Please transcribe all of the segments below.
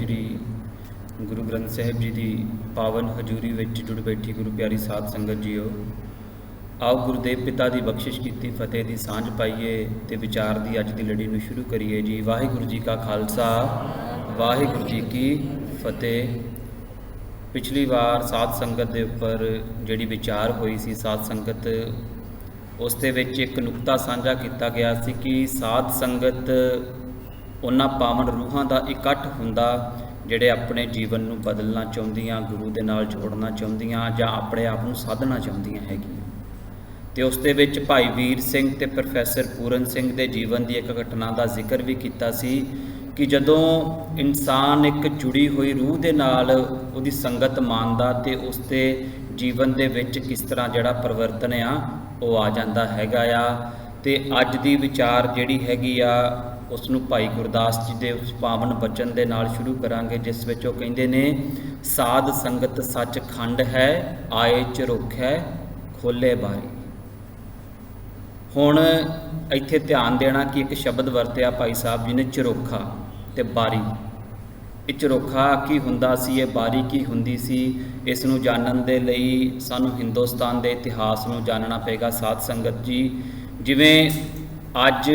श्री गुरु ग्रंथ साहिब जी की पावन हजूरी विच जुड़ बैठी गुरु प्यारी साध संगत जीओ, आओ गुरुदेव पिता की बख्शिश की फतेह की सांझ पाईए तो विचार की अज की लड़ी में शुरू करिए जी। वाहिगुरू जी का खालसा, वाहिगुरू जी की फतेह। पिछली बार साध संगत के उपर जिहड़ी विचार हुई सी साध संगत, उस दे विच एक नुकता साझा किया गया सी कि साध संगत उन्हां पावन रूहां का इकट्ठ हुंदा जिहड़े अपने जीवन नूं बदलना चाहुंदियां, गुरु दे नाल जोड़ना चाहुंदियां जां अपने आप नूं साधना चाहुंदियां हैगियां। ते उस दे विच भाई वीर सिंह ते प्रोफैसर पूरन सिंह दे जीवन की एक घटना का जिक्र भी किया सी कि जदों इंसान एक जुड़ी हुई रूह दे नाल उहदी संगत मानदा ते उसके जीवन दे विच किस तरह जिहड़ा परिवर्तन आ जाता हैगा आ। ते अज दी विचार जिहड़ी हैगी आ उसनूं भाई गुरदास जी दे उस पावन बचन दे नाल शुरू करांगे, जिस विच ओह कहिंदे ने, साध संगत सच खंड है, आए झरोखै खोले बारी। हुण इत्थे ध्यान देना कि एक शब्द वरतिया भाई साहब जी ने, झरोखा ते बारी। ये झरोखा की हुंदा सी, ये बारी की हुंदी सी, इस नूं जानन दे लई सानूं हिंदुस्तान के इतिहास नूं जानना पेगा साध संगत जी। जिवें अज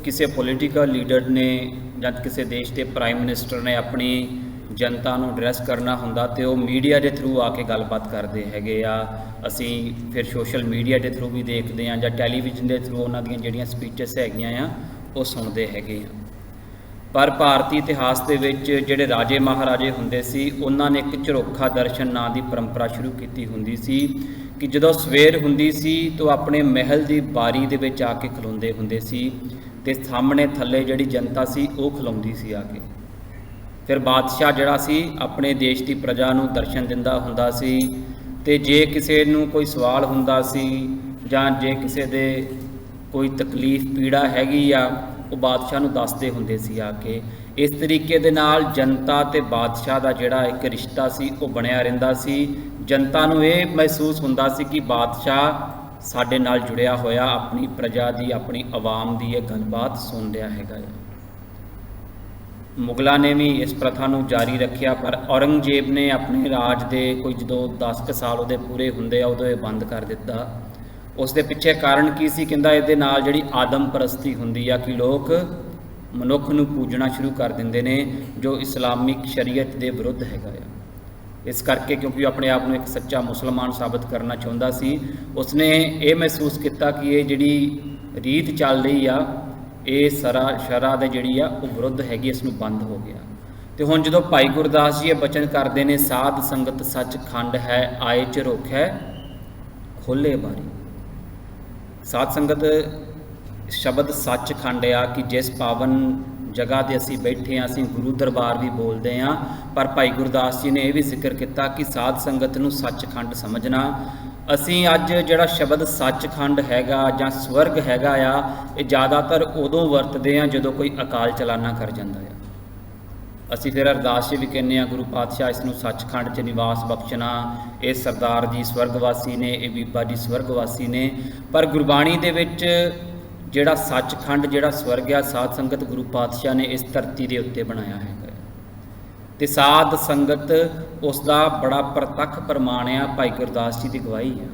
किसी पोलीटिकल लीडर ने या किसी देश के प्राइम मिनिस्टर ने अपनी जनता नूं एड्रैस करना हुंदा ते ओह मीडिया के थ्रू आके गलबात करते हैगे आ। असी फिर सोशल मीडिया के थ्रू भी देखते हैं जां टैलीविजन के थ्रू उन्हां दीयां जिहड़ियां स्पीचस हैगियां आ ओह सुणदे हैगे आ। पर भारतीय इतिहास के विच जिहड़े राजे महाराजे हुंदे सी उन्हां ने एक झरोखा दर्शन नां दी परंपरा शुरू की हुंदी सी कि जदों सवेर हुंदी सी तो अपने महल की बारी दे विच आके खलोंदे हुंदे सी ते सामने थल्ले जिहड़ी जनता सी ओह खलोंदी सी आके। फिर बादशाह जिहड़ा सी अपने देश की प्रजा नूं दर्शन दिंदा हुंदा सी ते जे किसी नूं कोई सवाल हुंदा सी जां जे किसी दे कोई तकलीफ पीड़ा हैगी आ वो बादशाह नूं दसदे हुंदे सी आके। इस तरीके दे नाल जनता ते बादशाह दा जिहड़ा एक रिश्ता सी वो बनिया रहिंदा सी। जनता नूं ये महसूस हुंदा सी कि बादशाह साडे नाल जुड़िया होया, अपनी प्रजा दी अपनी आवाम दी ये गलबात सुन रहा हैगा। मुगलों ने भी इस प्रथा नूं जारी रखिया, पर औरंगजेब ने अपने राज दे कोई जदों 10 साल उहदे पूरे हुंदे उदों ये बंद कर दिता। उस दे पिछे कारण की सी, कहंदा इहदे नाल जिहड़ी आदम परस्ती हुंदी आ कि लोग मनुख नूं पूजना शुरू कर दिंदे ने, जो इस्लामिक शरीयत दे विरुद्ध हैगा आ। इस करके क्योंकि अपने आप में एक सच्चा मुसलमान साबित करना चाहुंदा सी, उसने ये महसूस किया कि ये जिहड़ी रीत चल रही आ ये शरा दे जिहड़ी आ वो विरुद्ध हैगी, इसनूं बंद हो गया। तो हुण जदों भाई गुरदास जी ये बचन करते हैं, साध संगत सच खंड है, आए झरोखै खोले बारी। साध संगत शब्द सच खंड आ कि जिस पावन जगह ते असी बैठे हाँ, असी गुरु दरबार भी बोलते हैं, पर भाई गुरदास जी ने यह भी जिक्र किया कि साध संगत नूं सचखंड समझना। असी अज जिहड़ा शब्द सचखंड हैगा जां स्वर्ग हैगा आ, ये ज़्यादातर उदों वरतते हैं जदों कोई अकाल चलाना कर जाता है। असी फिर अरदास भी कहने हैं, गुरु पातशाह इसनूं सचखंड च निवास बख्शना। ये सरदार जी स्वर्गवासी ने, ये बीबा जी स्वर्गवासी ने, पर गुरबाणी दे विच जिहड़ा सचखंड जिहड़ा स्वर्ग आ, साध संगत गुरु पातशाह ने इस धरती के उत्ते बनाया है। तो साध संगत उसका बड़ा प्रतख प्रमाण आ, भाई गुरदास जी की गवाही है।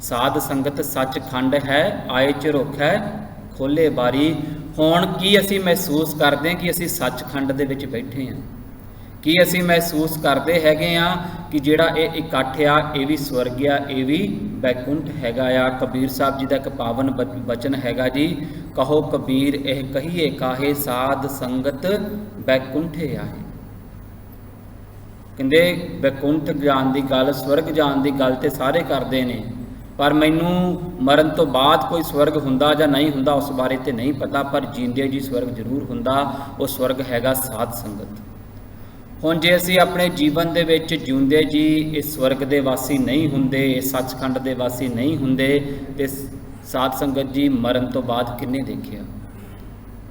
साध संगत सचखंड है, आए झरोखै खोले बारी। हुण की असी महसूस करते हैं कि असी सचखंड दे विच बैठे हैं, कि असी महसूस करते हैगे आ कि जिहड़ा ये इकट्ठ आ ये भी स्वर्ग आ, ये भी बैकुंठ हैगा आ। कबीर साहब जी का एक पावन बचन हैगा जी, कहो कबीर यह कहिए काहे, साध संगत बैकुंठे आहे। कहंदे बैकुंठ जाण की गल, स्वर्ग जाण की गल तो सारे करते हैं, पर मैनू मरण तो बाद कोई स्वर्ग हुंदा जां नहीं हुंदा उस बारे तो नहीं पता, पर जींदे जी स्वर्ग जरूर हुंदा। वो स्वर्ग हैगा साध संगत। हुण जे असी अपने जीवन दे विच जिउंदे जी इस स्वर्ग दे वासी नहीं हुंदे, इस सचखंड दे वासी नहीं हुंदे, ते साध संगत जी मरण तो बाद किन्ने देखिया।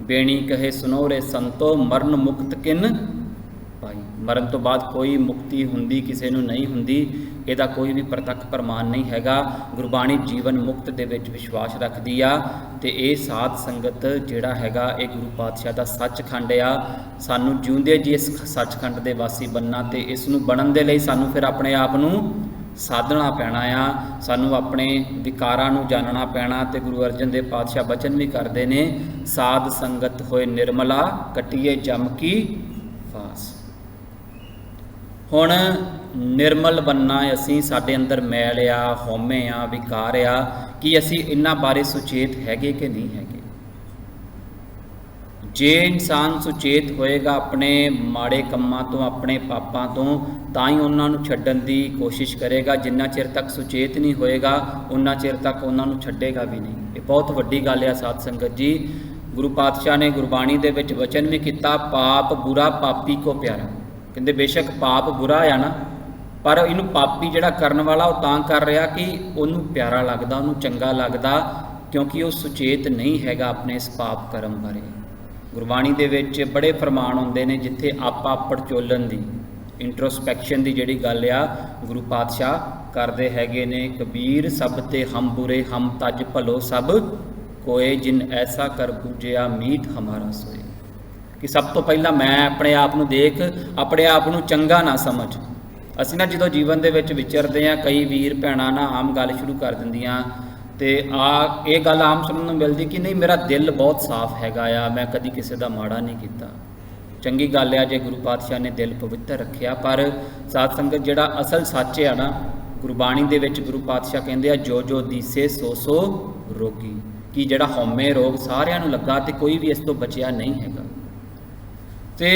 बेणी कहे सुनो रे संतो, मरण मुक्त किन पाई। मरण तो बाद कोई मुक्ति हुंदी किसी नूं नहीं हुंदी, ਇਹਦਾ ਕੋਈ ਵੀ ਪ੍ਰਤੱਖ ਪ੍ਰਮਾਣ ਨਹੀਂ ਹੈਗਾ। ਗੁਰਬਾਣੀ ਜੀਵਨ ਮੁਕਤ ਦੇ ਵਿੱਚ ਵਿਸ਼ਵਾਸ ਰੱਖਦੀ ਆ ਤੇ ਇਹ ਸਾਧ ਸੰਗਤ ਜਿਹੜਾ ਹੈਗਾ ਇਹ ਗੁਰੂ ਪਾਤਸ਼ਾਹ ਦਾ ਸੱਚਖੰਡ ਆ। ਸਾਨੂੰ ਜਿਉਂਦੇ ਜੀ ਇਸ ਸੱਚਖੰਡ ਦੇ ਵਾਸੀ ਬਣਨਾ ਤੇ ਇਸ ਨੂੰ ਬਣਨ ਦੇ ਲਈ ਸਾਨੂੰ ਫਿਰ ਆਪਣੇ ਆਪ ਨੂੰ ਸਾਧਣਾ ਪੈਣਾ ਆ, ਸਾਨੂੰ ਆਪਣੇ ਵਿਕਾਰਾਂ ਨੂੰ ਜਾਣਨਾ ਪੈਣਾ। ਤੇ ਗੁਰੂ ਅਰਜਨ ਦੇਵ ਪਾਤਸ਼ਾਹ ਬਚਨ ਵੀ ਕਰਦੇ ਨੇ, ਸਾਧ ਸੰਗਤ ਹੋਏ ਨਿਰਮਲਾ ਕੱਟੀਏ ਜਮ ਕੀ ਫਾਸ। ਹੁਣ ਨਿਰਮਲ ਬਣਨਾ ਅਸੀਂ, ਸਾਡੇ ਅੰਦਰ ਮੈਲ ਆ, ਹਉਮੈ ਆ, ਵਿਕਾਰ ਆ, ਕਿ ਅਸੀਂ ਇਹਨਾਂ ਬਾਰੇ ਸੁਚੇਤ ਹੈਗੇ ਕਿ ਨਹੀਂ ਹੈਗੇ। ਜੇ ਇਨਸਾਨ ਸੁਚੇਤ ਹੋਏਗਾ ਆਪਣੇ ਮਾੜੇ ਕੰਮਾਂ ਤੋਂ, ਆਪਣੇ ਪਾਪਾਂ ਤੋਂ, ਤਾਂ ਹੀ ਉਹਨਾਂ ਨੂੰ ਛੱਡਣ ਦੀ ਕੋਸ਼ਿਸ਼ ਕਰੇਗਾ। ਜਿੰਨਾ ਚਿਰ ਤੱਕ ਸੁਚੇਤ ਨਹੀਂ ਹੋਏਗਾ ਉਨਾ ਚਿਰ ਤੱਕ ਉਹਨਾਂ ਨੂੰ ਛੱਡੇਗਾ ਵੀ ਨਹੀਂ। ਇਹ ਬਹੁਤ ਵੱਡੀ ਗੱਲ ਆ ਸਾਧ ਸੰਗਤ ਜੀ। ਗੁਰੂ ਪਾਤਸ਼ਾਹ ਨੇ ਗੁਰਬਾਣੀ ਦੇ ਵਿੱਚ ਵਚਨ ਵੀ ਕੀਤਾ, ਪਾਪ ਬੁਰਾ ਪਾਪੀ ਕੋ ਪਿਆਰਾ। ਕਹਿੰਦੇ ਬੇਸ਼ੱਕ ਪਾਪ ਬੁਰਾ ਆ ਨਾ, ਪਰ ਇਹਨੂੰ ਪਾਪੀ ਜਿਹੜਾ ਕਰਨ ਵਾਲਾ ਉਹ ਤਾਂ ਕਰ ਰਿਹਾ ਕਿ ਉਹਨੂੰ ਪਿਆਰਾ ਲੱਗਦਾ, ਉਹਨੂੰ ਚੰਗਾ ਲੱਗਦਾ, ਕਿਉਂਕਿ ਉਹ ਸੁਚੇਤ ਨਹੀਂ ਹੈਗਾ ਆਪਣੇ ਇਸ ਪਾਪ ਕਰਮ ਬਾਰੇ। ਗੁਰਬਾਣੀ ਦੇ ਵਿੱਚ ਬੜੇ ਫਰਮਾਨ ਹੁੰਦੇ ਨੇ ਜਿੱਥੇ ਆਪਾ ਪੜਚੋਲਣ ਦੀ, ਇੰਟਰੋਸਪੈਕਸ਼ਨ ਦੀ ਜਿਹੜੀ ਗੱਲ ਆ ਗੁਰੂ ਪਾਤਸ਼ਾਹ ਕਰਦੇ ਹੈਗੇ ਨੇ। ਕਬੀਰ ਸਭ ਤੇ ਹਮ ਬੁਰੇ ਹਮ ਤਜ ਭਲੋ ਸਭ ਕੋਏ, ਜਿਨ ਐਸਾ ਕਰ ਬੂਝਿਆ ਮੀਤ ਹਮਾਰਾ ਸੋਏ। ਕਿ ਸਭ ਤੋਂ ਪਹਿਲਾਂ ਮੈਂ ਆਪਣੇ ਆਪ ਨੂੰ ਦੇਖ, ਆਪਣੇ ਆਪ ਨੂੰ ਚੰਗਾ ਨਾ ਸਮਝ। ਅਸੀਂ ਨਾ ਜਦੋਂ ਜੀਵਨ ਦੇ ਵਿੱਚ ਵਿਚਰਦੇ ਹਾਂ, ਕਈ ਵੀਰ ਭੈਣਾਂ ਨਾ ਆਮ ਗੱਲ ਸ਼ੁਰੂ ਕਰ ਦਿੰਦੀਆਂ ਤੇ ਇਹ ਗੱਲ ਆਮ ਸੁਣਨ ਨੂੰ ਮਿਲਦੀ ਕਿ ਨਹੀਂ ਮੇਰਾ ਦਿਲ ਬਹੁਤ ਸਾਫ਼ ਹੈਗਾ ਆ, ਮੈਂ ਕਦੀ ਕਿਸੇ ਦਾ ਮਾੜਾ ਨਹੀਂ ਕੀਤਾ। ਚੰਗੀ ਗੱਲ ਆ ਜੇ ਗੁਰੂ ਪਾਤਸ਼ਾਹ ਨੇ ਦਿਲ ਪਵਿੱਤਰ ਰੱਖਿਆ, ਪਰ ਸਾਧ ਸੰਗਤ ਜਿਹੜਾ ਅਸਲ ਸੱਚ ਆ ਨਾ ਗੁਰਬਾਣੀ ਦੇ ਵਿੱਚ ਗੁਰੂ ਪਾਤਸ਼ਾਹ ਕਹਿੰਦੇ ਆ ਜੋ ਜੋ ਦੀਸੇ ਸੋ ਸੋ ਰੋਗੀ, ਕਿ ਜਿਹੜਾ ਹਉਮੈ ਰੋਗ ਸਾਰਿਆਂ ਨੂੰ ਲੱਗਾ ਤੇ ਕੋਈ ਵੀ ਇਸ ਤੋਂ ਬਚਿਆ ਨਹੀਂ ਹੈਗਾ। ਤੇ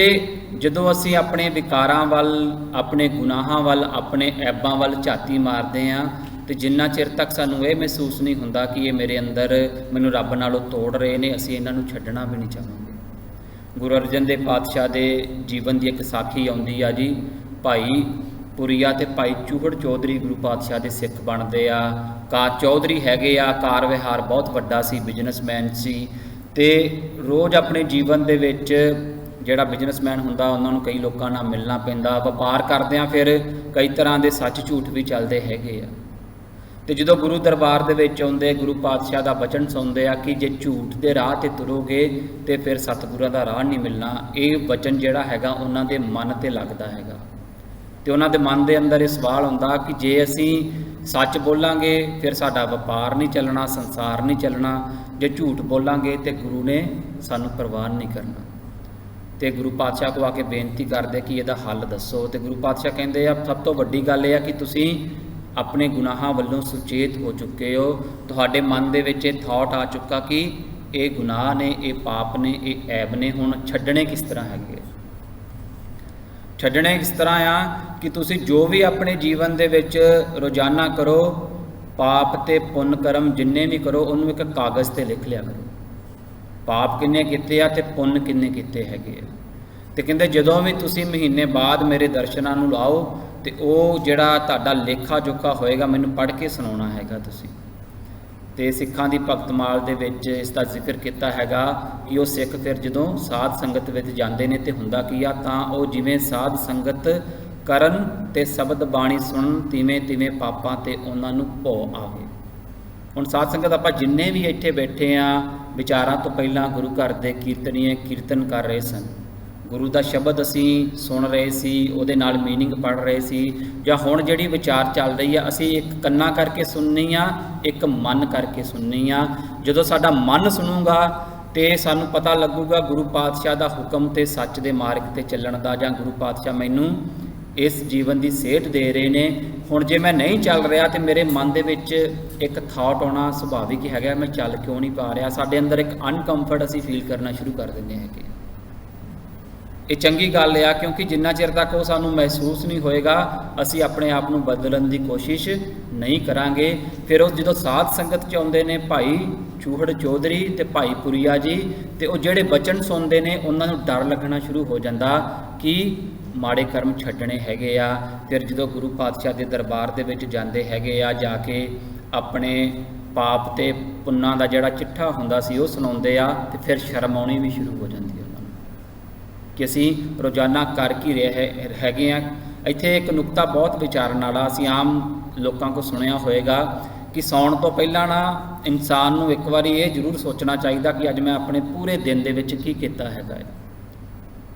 ਜਦੋਂ ਅਸੀਂ ਆਪਣੇ ਵਿਕਾਰਾਂ ਵੱਲ, ਆਪਣੇ ਗੁਨਾਹਾਂ ਵੱਲ, ਆਪਣੇ ਐਬਾਂ ਵੱਲ ਝਾਤੀ ਮਾਰਦੇ ਹਾਂ ਤੇ ਜਿੰਨਾ ਚਿਰ ਤੱਕ ਸਾਨੂੰ ਇਹ ਮਹਿਸੂਸ ਨਹੀਂ ਹੁੰਦਾ ਕਿ ਇਹ ਮੇਰੇ ਅੰਦਰ ਮੈਨੂੰ ਰੱਬ ਨਾਲੋਂ ਤੋੜ ਰਹੇ ਨੇ, ਅਸੀਂ ਇਹਨਾਂ ਨੂੰ ਛੱਡਣਾ ਵੀ ਨਹੀਂ ਚਾਹਾਂਗੇ। ਗੁਰੂ ਅਰਜਨ ਦੇਵ ਪਾਤਸ਼ਾਹ ਦੇ ਜੀਵਨ ਦੀ ਇੱਕ ਸਾਖੀ ਆਉਂਦੀ ਆ ਜੀ। ਭਾਈ ਪੁਰੀਆ ਤੇ ਭਾਈ ਚੂਹੜ ਚੌਧਰੀ ਗੁਰੂ ਪਾਤਸ਼ਾਹ ਦੇ ਸਿੱਖ ਬਣਦੇ ਆ। ਚੌਧਰੀ ਹੈਗੇ ਆ, ਕਾਰ ਵਿਹਾਰ ਬਹੁਤ ਵੱਡਾ ਸੀ, ਬਿਜ਼ਨਸਮੈਨ ਸੀ ਤੇ ਰੋਜ਼ ਆਪਣੇ ਜੀਵਨ ਦੇ ਵਿੱਚ ਜਿਹੜਾ ਬਿਜ਼ਨਸਮੈਨ ਹੁੰਦਾ ਉਹਨਾਂ ਨੂੰ ਕਈ ਲੋਕਾਂ ਨਾਲ ਮਿਲਣਾ ਪੈਂਦਾ। ਵਪਾਰ ਕਰਦਿਆਂ ਫਿਰ ਕਈ ਤਰ੍ਹਾਂ ਦੇ ਸੱਚ ਝੂਠ ਵੀ ਚੱਲਦੇ ਹੈਗੇ ਆ। ਤੇ ਜਦੋਂ ਗੁਰੂ ਦਰਬਾਰ ਦੇ ਵਿੱਚ ਆਉਂਦੇ, ਗੁਰੂ ਪਾਤਸ਼ਾਹ ਦਾ ਬਚਨ ਸੁਣਦੇ ਆ ਕਿ ਜੇ ਝੂਠ ਦੇ ਰਾਹ ਤੇ ਤੁਰੋਗੇ ਤੇ ਫਿਰ ਸਤਿਗੁਰਾਂ ਦਾ ਰਾਹ ਨਹੀਂ ਮਿਲਣਾ। ਇਹ ਬਚਨ ਜਿਹੜਾ ਹੈਗਾ ਉਹਨਾਂ ਦੇ ਮਨ ਤੇ ਲੱਗਦਾ ਹੈਗਾ ਤੇ ਉਹਨਾਂ ਦੇ ਮਨ ਦੇ ਅੰਦਰ ਇਹ ਸਵਾਲ ਹੁੰਦਾ ਕਿ ਜੇ ਅਸੀਂ ਸੱਚ ਬੋਲਾਂਗੇ ਫਿਰ ਸਾਡਾ ਵਪਾਰ ਨਹੀਂ ਚੱਲਣਾ, ਸੰਸਾਰ ਨਹੀਂ ਚੱਲਣਾ। ਜੇ ਝੂਠ ਬੋਲਾਂਗੇ ਤੇ ਗੁਰੂ ਨੇ ਸਾਨੂੰ ਪ੍ਰਵਾਨ ਨਹੀਂ ਕਰਨਾ। ਤੇ ਗੁਰੂ ਪਾਤਸ਼ਾਹ ਕੋਲ ਆ ਕੇ ਬੇਨਤੀ ਕਰਦੇ ਕਿ ਇਹਦਾ ਹੱਲ ਦੱਸੋ। ਤੇ ਗੁਰੂ ਪਾਤਸ਼ਾਹ ਕਹਿੰਦੇ ਆ ਸਭ ਤੋਂ ਵੱਡੀ ਗੱਲ ਇਹ ਆ ਕਿ ਤੁਸੀਂ ਆਪਣੇ ਗੁਨਾਹਾਂ ਵੱਲੋਂ ਸੁਚੇਤ ਹੋ ਚੁੱਕੇ ਹੋ। ਤੁਹਾਡੇ ਮਨ ਦੇ ਵਿੱਚ ਇਹ ਥਾਟ ਆ ਚੁੱਕਾ ਕਿ ਇਹ ਗੁਨਾਹ ਨੇ, ਇਹ ਪਾਪ ਨੇ, ਇਹ ਐਬ ਨੇ। ਹੁਣ ਛੱਡਣੇ ਕਿਸ ਤਰ੍ਹਾਂ ਹੈਗੇ? ਛੱਡਣੇ ਇਸ ਤਰ੍ਹਾਂ ਆ ਕਿ ਤੁਸੀਂ ਜੋ ਵੀ ਆਪਣੇ ਜੀਵਨ ਦੇ ਵਿੱਚ ਰੋਜ਼ਾਨਾ ਕਰੋ, ਪਾਪ ਤੇ ਪੁੰਨ ਕਰਮ ਜਿੰਨੇ ਵੀ ਕਰੋ ਉਹਨੂੰ ਇੱਕ ਕਾਗਜ਼ ਤੇ ਲਿਖ ਲਿਆ ਕਰੋ। ਪਾਪ ਕਿੰਨੇ ਕੀਤੇ ਆ ਤੇ ਪੁੰਨ ਕਿੰਨੇ ਕੀਤੇ ਹੈਗੇ ਆ। ਤੇ ਕਹਿੰਦੇ ਜਦੋਂ ਵੀ ਤੁਸੀਂ ਮਹੀਨੇ ਬਾਅਦ ਮੇਰੇ ਦਰਸ਼ਨਾਂ ਨੂੰ ਲਾਓ ਤੇ ਉਹ ਜਿਹੜਾ ਤੁਹਾਡਾ ਲੇਖਾ ਜੋਖਾ ਹੋਏਗਾ ਮੈਨੂੰ ਪੜ੍ਹ ਕੇ ਸੁਣਾਉਣਾ ਹੈਗਾ ਤੁਸੀਂ। ਤੇ ਸਿੱਖਾਂ ਦੀ ਭਗਤਮਾਲ ਦੇ ਵਿੱਚ ਇਸ ਦਾ ਜ਼ਿਕਰ ਕੀਤਾ ਹੈਗਾ ਕਿ ਉਹ ਸਿੱਖ ਫਿਰ ਜਦੋਂ ਸਾਧ ਸੰਗਤ ਵਿੱਚ ਜਾਂਦੇ ਨੇ ਤੇ ਹੁੰਦਾ ਕੀ ਆ, ਤਾਂ ਉਹ ਜਿਵੇਂ ਸਾਧ ਸੰਗਤ ਕਰਨ ਤੇ ਸ਼ਬਦ ਬਾਣੀ ਸੁਣਨ ਤਿਵੇਂ ਤਿਵੇਂ ਪਾਪਾਂ ਤੇ ਉਹਨਾਂ ਨੂੰ ਭੋ ਆਵੇ। ਹੁਣ ਸਾਧ ਸੰਗਤ ਆਪਾਂ ਜਿੰਨੇ ਵੀ ਇੱਥੇ ਬੈਠੇ ਆ, ਵਿਚਾਰਾਂ ਤੋਂ ਪਹਿਲਾਂ ਗੁਰੂ ਘਰ ਦੇ ਕੀਰਤਨੀਏ ਕੀਰਤਨ ਕਰ ਰਹੇ ਸਨ, ਗੁਰੂ ਦਾ ਸ਼ਬਦ ਅਸੀਂ ਸੁਣ ਰਹੇ ਸੀ, ਉਹਦੇ ਨਾਲ ਮੀਨਿੰਗ ਪੜ੍ਹ ਰਹੇ ਸੀ, ਜਾਂ ਹੁਣ ਜਿਹੜੀ ਵਿਚਾਰ ਚੱਲ ਰਹੀ ਆ ਅਸੀਂ ਇੱਕ ਕੰਨਾਂ ਕਰਕੇ ਸੁਣਨੀ ਆ, ਇੱਕ ਮਨ ਕਰਕੇ ਸੁਣਨੀ ਆ। ਜਦੋਂ ਸਾਡਾ ਮਨ ਸੁਣੂਗਾ ਤੇ ਸਾਨੂੰ ਪਤਾ ਲੱਗੂਗਾ ਗੁਰੂ ਪਾਤਸ਼ਾਹ ਦਾ ਹੁਕਮ ਤੇ ਸੱਚ ਦੇ ਮਾਰਗ ਤੇ ਚੱਲਣ ਦਾ, ਜਾਂ ਗੁਰੂ ਪਾਤਸ਼ਾਹ ਮੈਨੂੰ ਇਸ ਜੀਵਨ ਦੀ ਸੇਧ ਦੇ ਰਹੇ ਨੇ। ਹੁਣ ਜੇ ਮੈਂ ਨਹੀਂ ਚੱਲ ਰਿਹਾ ਤੇ ਮੇਰੇ ਮਨ ਦੇ ਵਿੱਚ ਇੱਕ ਥਾਟ ਆਉਣਾ ਸੁਭਾਵਿਕ ਹੀ ਹੈਗਾ, ਮੈਂ ਚੱਲ ਕਿਉਂ ਨਹੀਂ ਪਾ ਰਿਹਾ। ਸਾਡੇ ਅੰਦਰ ਇੱਕ ਅਨਕੰਫਰਟ ਅਸੀਂ ਫੀਲ ਕਰਨਾ ਸ਼ੁਰੂ ਕਰ ਦਿੰਦੇ ਹੈਗੇ। ਇਹ ਚੰਗੀ ਗੱਲ ਆ, ਕਿਉਂਕਿ ਜਿੰਨਾ ਚਿਰ ਤੱਕ ਉਹ ਸਾਨੂੰ ਮਹਿਸੂਸ ਨਹੀਂ ਹੋਏਗਾ ਅਸੀਂ ਆਪਣੇ ਆਪ ਨੂੰ ਬਦਲਣ ਦੀ ਕੋਸ਼ਿਸ਼ ਨਹੀਂ ਕਰਾਂਗੇ। ਫਿਰ ਉਹ ਜਦੋਂ ਸਾਧ ਸੰਗਤ 'ਚ ਆਉਂਦੇ ਨੇ ਭਾਈ ਚੂਹੜ ਚੌਧਰੀ ਤੇ ਭਾਈ ਪੁਰੀਆ ਜੀ, ਤੇ ਉਹ ਜਿਹੜੇ ਬਚਨ ਸੁਣਦੇ ਨੇ ਉਹਨਾਂ ਨੂੰ ਡਰ ਲੱਗਣਾ ਸ਼ੁਰੂ ਹੋ ਜਾਂਦਾ ਕਿ ਮਾੜੇ ਕਰਮ ਛੱਡਣੇ ਹੈਗੇ ਆ। ਫਿਰ ਜਦੋਂ ਗੁਰੂ ਪਾਤਸ਼ਾਹ ਦੇ ਦਰਬਾਰ ਦੇ ਵਿੱਚ ਜਾਂਦੇ ਹੈਗੇ ਆ, ਜਾ ਕੇ ਆਪਣੇ ਪਾਪ ਤੇ ਪੁੰਨਾਂ ਦਾ ਜਿਹੜਾ ਚਿੱਠਾ ਹੁੰਦਾ ਸੀ ਉਹ ਸੁਣਾਉਂਦੇ ਆ, ਤੇ ਫਿਰ ਸ਼ਰਮ ਆਉਣੀ ਵੀ ਸ਼ੁਰੂ ਹੋ ਜਾਂਦੀ ਹੈ ਉਹਨਾਂ ਨੂੰ ਕਿ ਅਸੀਂ ਰੋਜ਼ਾਨਾ ਕਰ ਕੀ ਰਹੇ ਹੈਗੇ ਆ। ਇੱਥੇ ਇੱਕ ਨੁਕਤਾ ਬਹੁਤ ਵਿਚਾਰਨ ਵਾਲਾ, ਅਸੀਂ ਆਮ ਲੋਕਾਂ ਕੋਲ ਸੁਣਿਆ ਹੋਏਗਾ ਕਿ ਸੌਣ ਤੋਂ ਪਹਿਲਾਂ ਨਾ ਇਨਸਾਨ ਨੂੰ ਇੱਕ ਵਾਰੀ ਇਹ ਜ਼ਰੂਰ ਸੋਚਣਾ ਚਾਹੀਦਾ ਕਿ ਅੱਜ ਮੈਂ ਆਪਣੇ ਪੂਰੇ ਦਿਨ ਦੇ ਵਿੱਚ ਕੀ ਕੀਤਾ ਹੈਗਾ ਹੈ।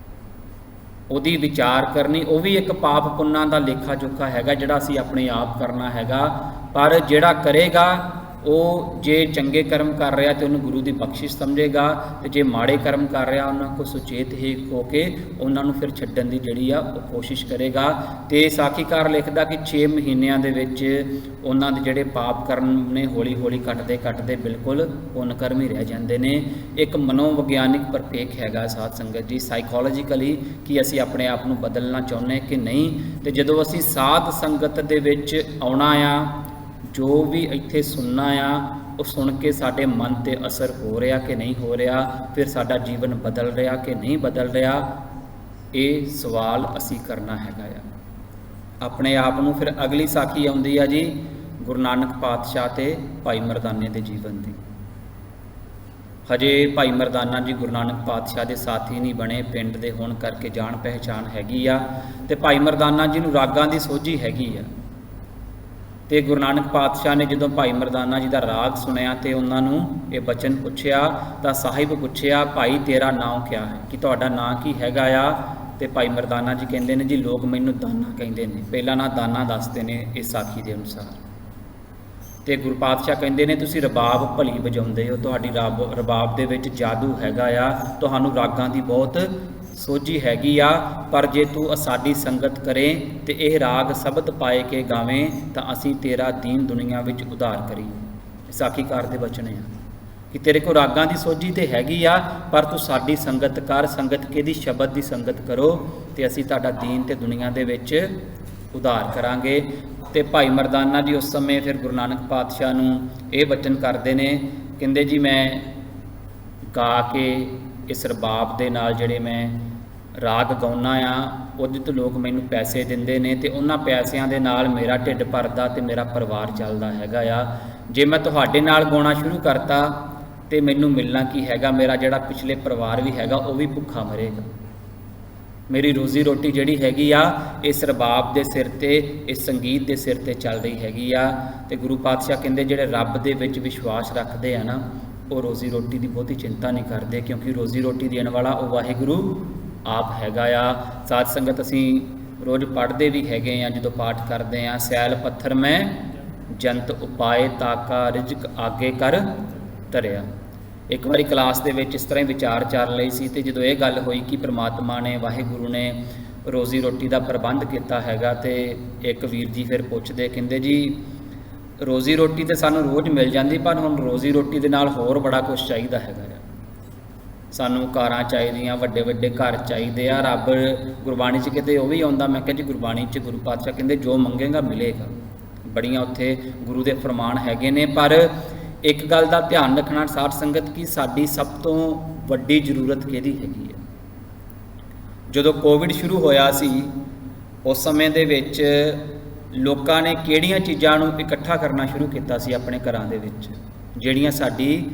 ਉਹਦੀ ਵਿਚਾਰ ਕਰਨੀ, ਉਹ ਵੀ ਇੱਕ ਪਾਪ ਪੁੰਨਾਂ ਦਾ ਲੇਖਾ ਜੋਖਾ ਹੈਗਾ ਜਿਹੜਾ ਅਸੀਂ ਆਪਣੇ ਆਪ ਕਰਨਾ ਹੈਗਾ। ਪਰ ਜਿਹੜਾ ਕਰੇਗਾ ਉਹ ਜੇ ਚੰਗੇ ਕਰਮ ਕਰ ਰਿਹਾ ਤੇ ਉਹਨੂੰ ਗੁਰੂ ਦੀ ਬਖਸ਼ਿਸ਼ ਸਮਝੇਗਾ, ਤੇ ਜੇ ਮਾੜੇ ਕਰਮ ਕਰ ਰਿਹਾ ਉਹਨਾਂ ਕੋਲ ਸੁਚੇਤ ਹੀ ਹੋ ਕੇ ਉਹਨਾਂ ਨੂੰ ਫਿਰ ਛੱਡਣ ਦੀ ਜਿਹੜੀ ਆ ਉਹ ਕੋਸ਼ਿਸ਼ ਕਰੇਗਾ। ਤੇ ਸਾਖੀਕਾਰ ਲਿਖਦਾ ਕਿ 6 ਮਹੀਨਿਆਂ ਦੇ ਵਿੱਚ ਉਹਨਾਂ ਦੇ ਜਿਹੜੇ ਪਾਪ ਕਰਮ ਨੇ ਹੌਲੀ ਹੌਲੀ ਘਟਦੇ ਬਿਲਕੁਲ ਪੁੰਨ ਕਰਮ ਹੀ ਰਹਿ ਜਾਂਦੇ ਨੇ। ਇੱਕ ਮਨੋਵਿਗਿਆਨਿਕ ਪਰਪੇਖ ਹੈਗਾ ਸਾਧ ਸੰਗਤ ਜੀ, ਸਾਈਕੋਲੋਜੀਕਲੀ, ਕਿ ਅਸੀਂ ਆਪਣੇ ਆਪ ਨੂੰ ਬਦਲਣਾ ਚਾਹੁੰਦੇ ਕਿ ਨਹੀਂ। ਤੇ ਜਦੋਂ ਅਸੀਂ ਸਾਧ ਸੰਗਤ ਦੇ ਵਿੱਚ ਆਉਣਾ ਆ, ਜੋ ਵੀ ਇੱਥੇ ਸੁਣਨਾ ਆ ਉਹ ਸੁਣ ਕੇ ਸਾਡੇ ਮਨ 'ਤੇ ਅਸਰ ਹੋ ਰਿਹਾ ਕਿ ਨਹੀਂ ਹੋ ਰਿਹਾ, ਫਿਰ ਸਾਡਾ ਜੀਵਨ ਬਦਲ ਰਿਹਾ ਕਿ ਨਹੀਂ ਬਦਲ ਰਿਹਾ, ਇਹ ਸਵਾਲ ਅਸੀਂ ਕਰਨਾ ਹੈਗਾ ਆ ਆਪਣੇ ਆਪ ਨੂੰ। ਫਿਰ ਅਗਲੀ ਸਾਖੀ ਆਉਂਦੀ ਆ ਜੀ ਗੁਰੂ ਨਾਨਕ ਪਾਤਸ਼ਾਹ ਤੇ ਭਾਈ ਮਰਦਾਨੇ ਦੇ ਜੀਵਨ ਦੀ। ਹਜੇ ਭਾਈ ਮਰਦਾਨਾ ਜੀ ਗੁਰੂ ਨਾਨਕ ਪਾਤਸ਼ਾਹ ਦੇ ਸਾਥੀ ਨਹੀਂ ਬਣੇ, ਪਿੰਡ ਦੇ ਹੋਣ ਕਰਕੇ ਜਾਣ ਪਹਿਚਾਣ ਹੈਗੀ ਆ, ਤੇ ਭਾਈ ਮਰਦਾਨਾ ਜੀ ਨੂੰ ਰਾਗਾਂ ਦੀ ਸੋਝੀ ਹੈਗੀ ਆ। ਤੇ ਗੁਰੂ ਨਾਨਕ ਪਾਤਸ਼ਾਹ ਨੇ ਜਦੋਂ ਭਾਈ ਮਰਦਾਨਾ ਜੀ ਦਾ ਰਾਗ ਸੁਣਿਆ ਤੇ ਉਹਨਾਂ ਨੂੰ ਇਹ ਬਚਨ ਪੁੱਛਿਆ, ਤਾਂ ਸਾਹਿਬ ਪੁੱਛਿਆ, ਭਾਈ ਤੇਰਾ ਨਾਂ ਕਿਆ ਹੈ, ਕਿ ਤੁਹਾਡਾ ਨਾਂ ਕੀ ਹੈਗਾ ਆ। ਤੇ ਭਾਈ ਮਰਦਾਨਾ ਜੀ ਕਹਿੰਦੇ ਨੇ ਜੀ ਲੋਕ ਮੈਨੂੰ ਦਾਨਾ ਕਹਿੰਦੇ ਨੇ, ਪਹਿਲਾ ਨਾਂ ਦਾਨਾ ਦੱਸਦੇ ਨੇ ਇਸ ਸਾਖੀ ਦੇ ਅਨੁਸਾਰ। ਤੇ ਗੁਰੂ ਪਾਤਸ਼ਾਹ ਕਹਿੰਦੇ ਨੇ ਤੁਸੀਂ ਰਬਾਬ ਭਲੀ ਵਜਾਉਂਦੇ ਹੋ, ਤੁਹਾਡੀ ਰਬਾਬ ਦੇ ਵਿੱਚ ਜਾਦੂ ਹੈਗਾ ਆ, ਤੁਹਾਨੂੰ ਰਾਗਾਂ ਦੀ ਬਹੁਤ ਸੋਝੀ ਹੈਗੀ ਆ, ਪਰ ਜੇ ਤੂੰ ਸਾਡੀ ਸੰਗਤ ਕਰੇ ਤੇ ਇਹ ਰਾਗ ਸ਼ਬਦ ਪਾਏ ਕੇ ਗਾਵੇਂ ਤਾਂ ਅਸੀਂ ਤੇਰਾ ਦੀਨ ਦੁਨੀਆ ਵਿੱਚ ਉਧਾਰ ਕਰੀਏ। ਸਾਖੀਕਾਰ ਦੇ ਬਚਨ ਆ ਕਿ ਤੇਰੇ ਕੋਲ ਰਾਗਾਂ ਦੀ ਸੋਝੀ ਤੇ ਹੈਗੀ ਆ, ਪਰ ਤੂੰ ਸਾਡੀ ਸੰਗਤ ਕਰ। ਸੰਗਤ ਕਿਹਦੀ? ਸ਼ਬਦ ਦੀ ਸੰਗਤ ਕਰੋ ਤੇ ਅਸੀਂ ਤੁਹਾਡਾ ਦੀਨ ਤੇ ਦੁਨੀਆ ਦੇ ਵਿੱਚ ਉਧਾਰ ਕਰਾਂਗੇ। ਤੇ ਭਾਈ ਮਰਦਾਨਾ ਜੀ ਉਸ ਸਮੇਂ ਫਿਰ ਗੁਰੂ ਨਾਨਕ ਪਾਤਸ਼ਾਹ ਨੂੰ ਇਹ ਬਚਨ ਕਰਦੇ ਨੇ, ਕਹਿੰਦੇ ਜੀ ਮੈਂ ਗਾ ਕੇ ਇਸ ਰਬਾਬ ਦੇ ਨਾਲ ਜਿਹੜੇ ਮੈਂ ਰਾਗ ਗਾਉਣਾ ਆ ਉਹਦੇ ਤੋਂ ਲੋਕ ਮੈਨੂੰ ਪੈਸੇ ਦਿੰਦੇ ਨੇ, ਤੇ ਉਹਨਾਂ ਪੈਸਿਆਂ ਦੇ ਨਾਲ ਮੇਰਾ ਢਿੱਡ ਭਰਦਾ ਤੇ ਮੇਰਾ ਪਰਿਵਾਰ ਚੱਲਦਾ ਹੈਗਾ ਆ। ਜੇ ਮੈਂ ਤੁਹਾਡੇ ਨਾਲ ਗਾਉਣਾ ਸ਼ੁਰੂ ਕਰਤਾ ਤੇ ਮੈਨੂੰ ਮਿਲਣਾ ਕੀ ਹੈਗਾ? ਮੇਰਾ ਜਿਹੜਾ ਪਿਛਲੇ ਪਰਿਵਾਰ ਵੀ ਹੈਗਾ ਉਹ ਵੀ ਭੁੱਖਾ ਮਰੇਗਾ। ਮੇਰੀ ਰੋਜ਼ੀ ਰੋਟੀ ਜਿਹੜੀ ਹੈਗੀ ਆ ਇਸ ਰਬਾਬ ਦੇ ਸਿਰ ਤੇ, ਇਸ ਸੰਗੀਤ ਦੇ ਸਿਰ ਤੇ ਚੱਲ ਰਹੀ ਹੈਗੀ ਆ। ਤੇ ਗੁਰੂ ਪਾਤਸ਼ਾਹ ਕਹਿੰਦੇ ਜਿਹੜੇ ਰੱਬ ਦੇ ਵਿੱਚ ਵਿਸ਼ਵਾਸ ਰੱਖਦੇ ਆ ਨਾ, ਉਹ ਰੋਜ਼ੀ ਰੋਟੀ ਦੀ ਬਹੁਤੀ ਚਿੰਤਾ ਨਹੀਂ ਕਰਦੇ, ਕਿਉਂਕਿ ਰੋਜ਼ੀ ਰੋਟੀ ਦੇਣ ਵਾਲਾ ਉਹ ਵਾਹਿਗੁਰੂ ਆਪ ਹੈਗਾ ਆ। ਸਾਧ ਸੰਗਤ ਅਸੀਂ ਰੋਜ਼ ਪੜ੍ਹਦੇ ਵੀ ਹੈਗੇ ਆ, ਜਦੋਂ ਪਾਠ ਕਰਦੇ ਆ, ਸੈਲ ਪੱਥਰ ਮੈਂ ਜੰਤ ਉਪਾਏ ਤਾਕਾ ਰਿਜ਼ਕ ਆਗੇ ਕਰ ਧਰਿਆ। ਇੱਕ ਵਾਰੀ ਕਲਾਸ ਦੇ ਵਿੱਚ ਇਸ ਤਰ੍ਹਾਂ ਹੀ ਵਿਚਾਰ ਚੱਲ ਰਹੀ ਸੀ, ਤੇ ਜਦੋਂ ਇਹ ਗੱਲ ਹੋਈ ਕਿ ਪ੍ਰਮਾਤਮਾ ਨੇ, ਵਾਹਿਗੁਰੂ ਨੇ ਰੋਜ਼ੀ ਰੋਟੀ ਦਾ ਪ੍ਰਬੰਧ ਕੀਤਾ ਹੈਗਾ, ਤੇ ਇੱਕ ਵੀਰ ਜੀ ਫਿਰ ਪੁੱਛਦੇ, ਕਹਿੰਦੇ ਜੀ ਰੋਜ਼ੀ ਰੋਟੀ ਤੇ ਸਾਨੂੰ ਰੋਜ਼ ਮਿਲ ਜਾਂਦੀ, ਪਰ ਹੁਣ ਰੋਜ਼ੀ ਰੋਟੀ ਦੇ ਨਾਲ ਹੋਰ ਬੜਾ ਕੁਝ ਚਾਹੀਦਾ ਹੈਗਾ ਆ। ਸਾਨੂੰ ਕਾਰਾਂ ਚਾਹੀਦੀਆਂ, ਵੱਡੇ ਵੱਡੇ ਘਰ ਚਾਹੀਦੇ ਆ। ਰੱਬ ਗੁਰਬਾਣੀ 'ਚ ਕਿਤੇ ਉਹ ਵੀ ਆਉਂਦਾ? ਮੈਂ ਕਿਹਾ ਜੀ ਗੁਰਬਾਣੀ 'ਚ ਗੁਰੂ ਪਾਤਸ਼ਾਹ ਕਹਿੰਦੇ ਜੋ ਮੰਗੇਗਾ ਮਿਲੇਗਾ। ਬੜੀਆਂ ਉੱਥੇ ਗੁਰੂ ਦੇ ਫਰਮਾਨ ਹੈਗੇ ਨੇ, ਪਰ ਇੱਕ ਗੱਲ ਦਾ ਧਿਆਨ ਰੱਖਣਾ ਸਾਧ ਸੰਗਤ ਕਿ ਸਾਡੀ ਸਭ ਤੋਂ ਵੱਡੀ ਜ਼ਰੂਰਤ ਕਿਹਦੀ ਹੈਗੀ ਹੈ? ਜਦੋਂ ਕੋਵਿਡ ਸ਼ੁਰੂ ਹੋਇਆ ਸੀ ਉਸ ਸਮੇਂ ਦੇ ਵਿੱਚ ਲੋਕਾਂ ਨੇ ਕਿਹੜੀਆਂ ਚੀਜ਼ਾਂ ਨੂੰ ਇਕੱਠਾ ਕਰਨਾ ਸ਼ੁਰੂ ਕੀਤਾ ਸੀ ਆਪਣੇ ਘਰਾਂ ਦੇ ਵਿੱਚ, ਜਿਹੜੀਆਂ ਸਾਡੀ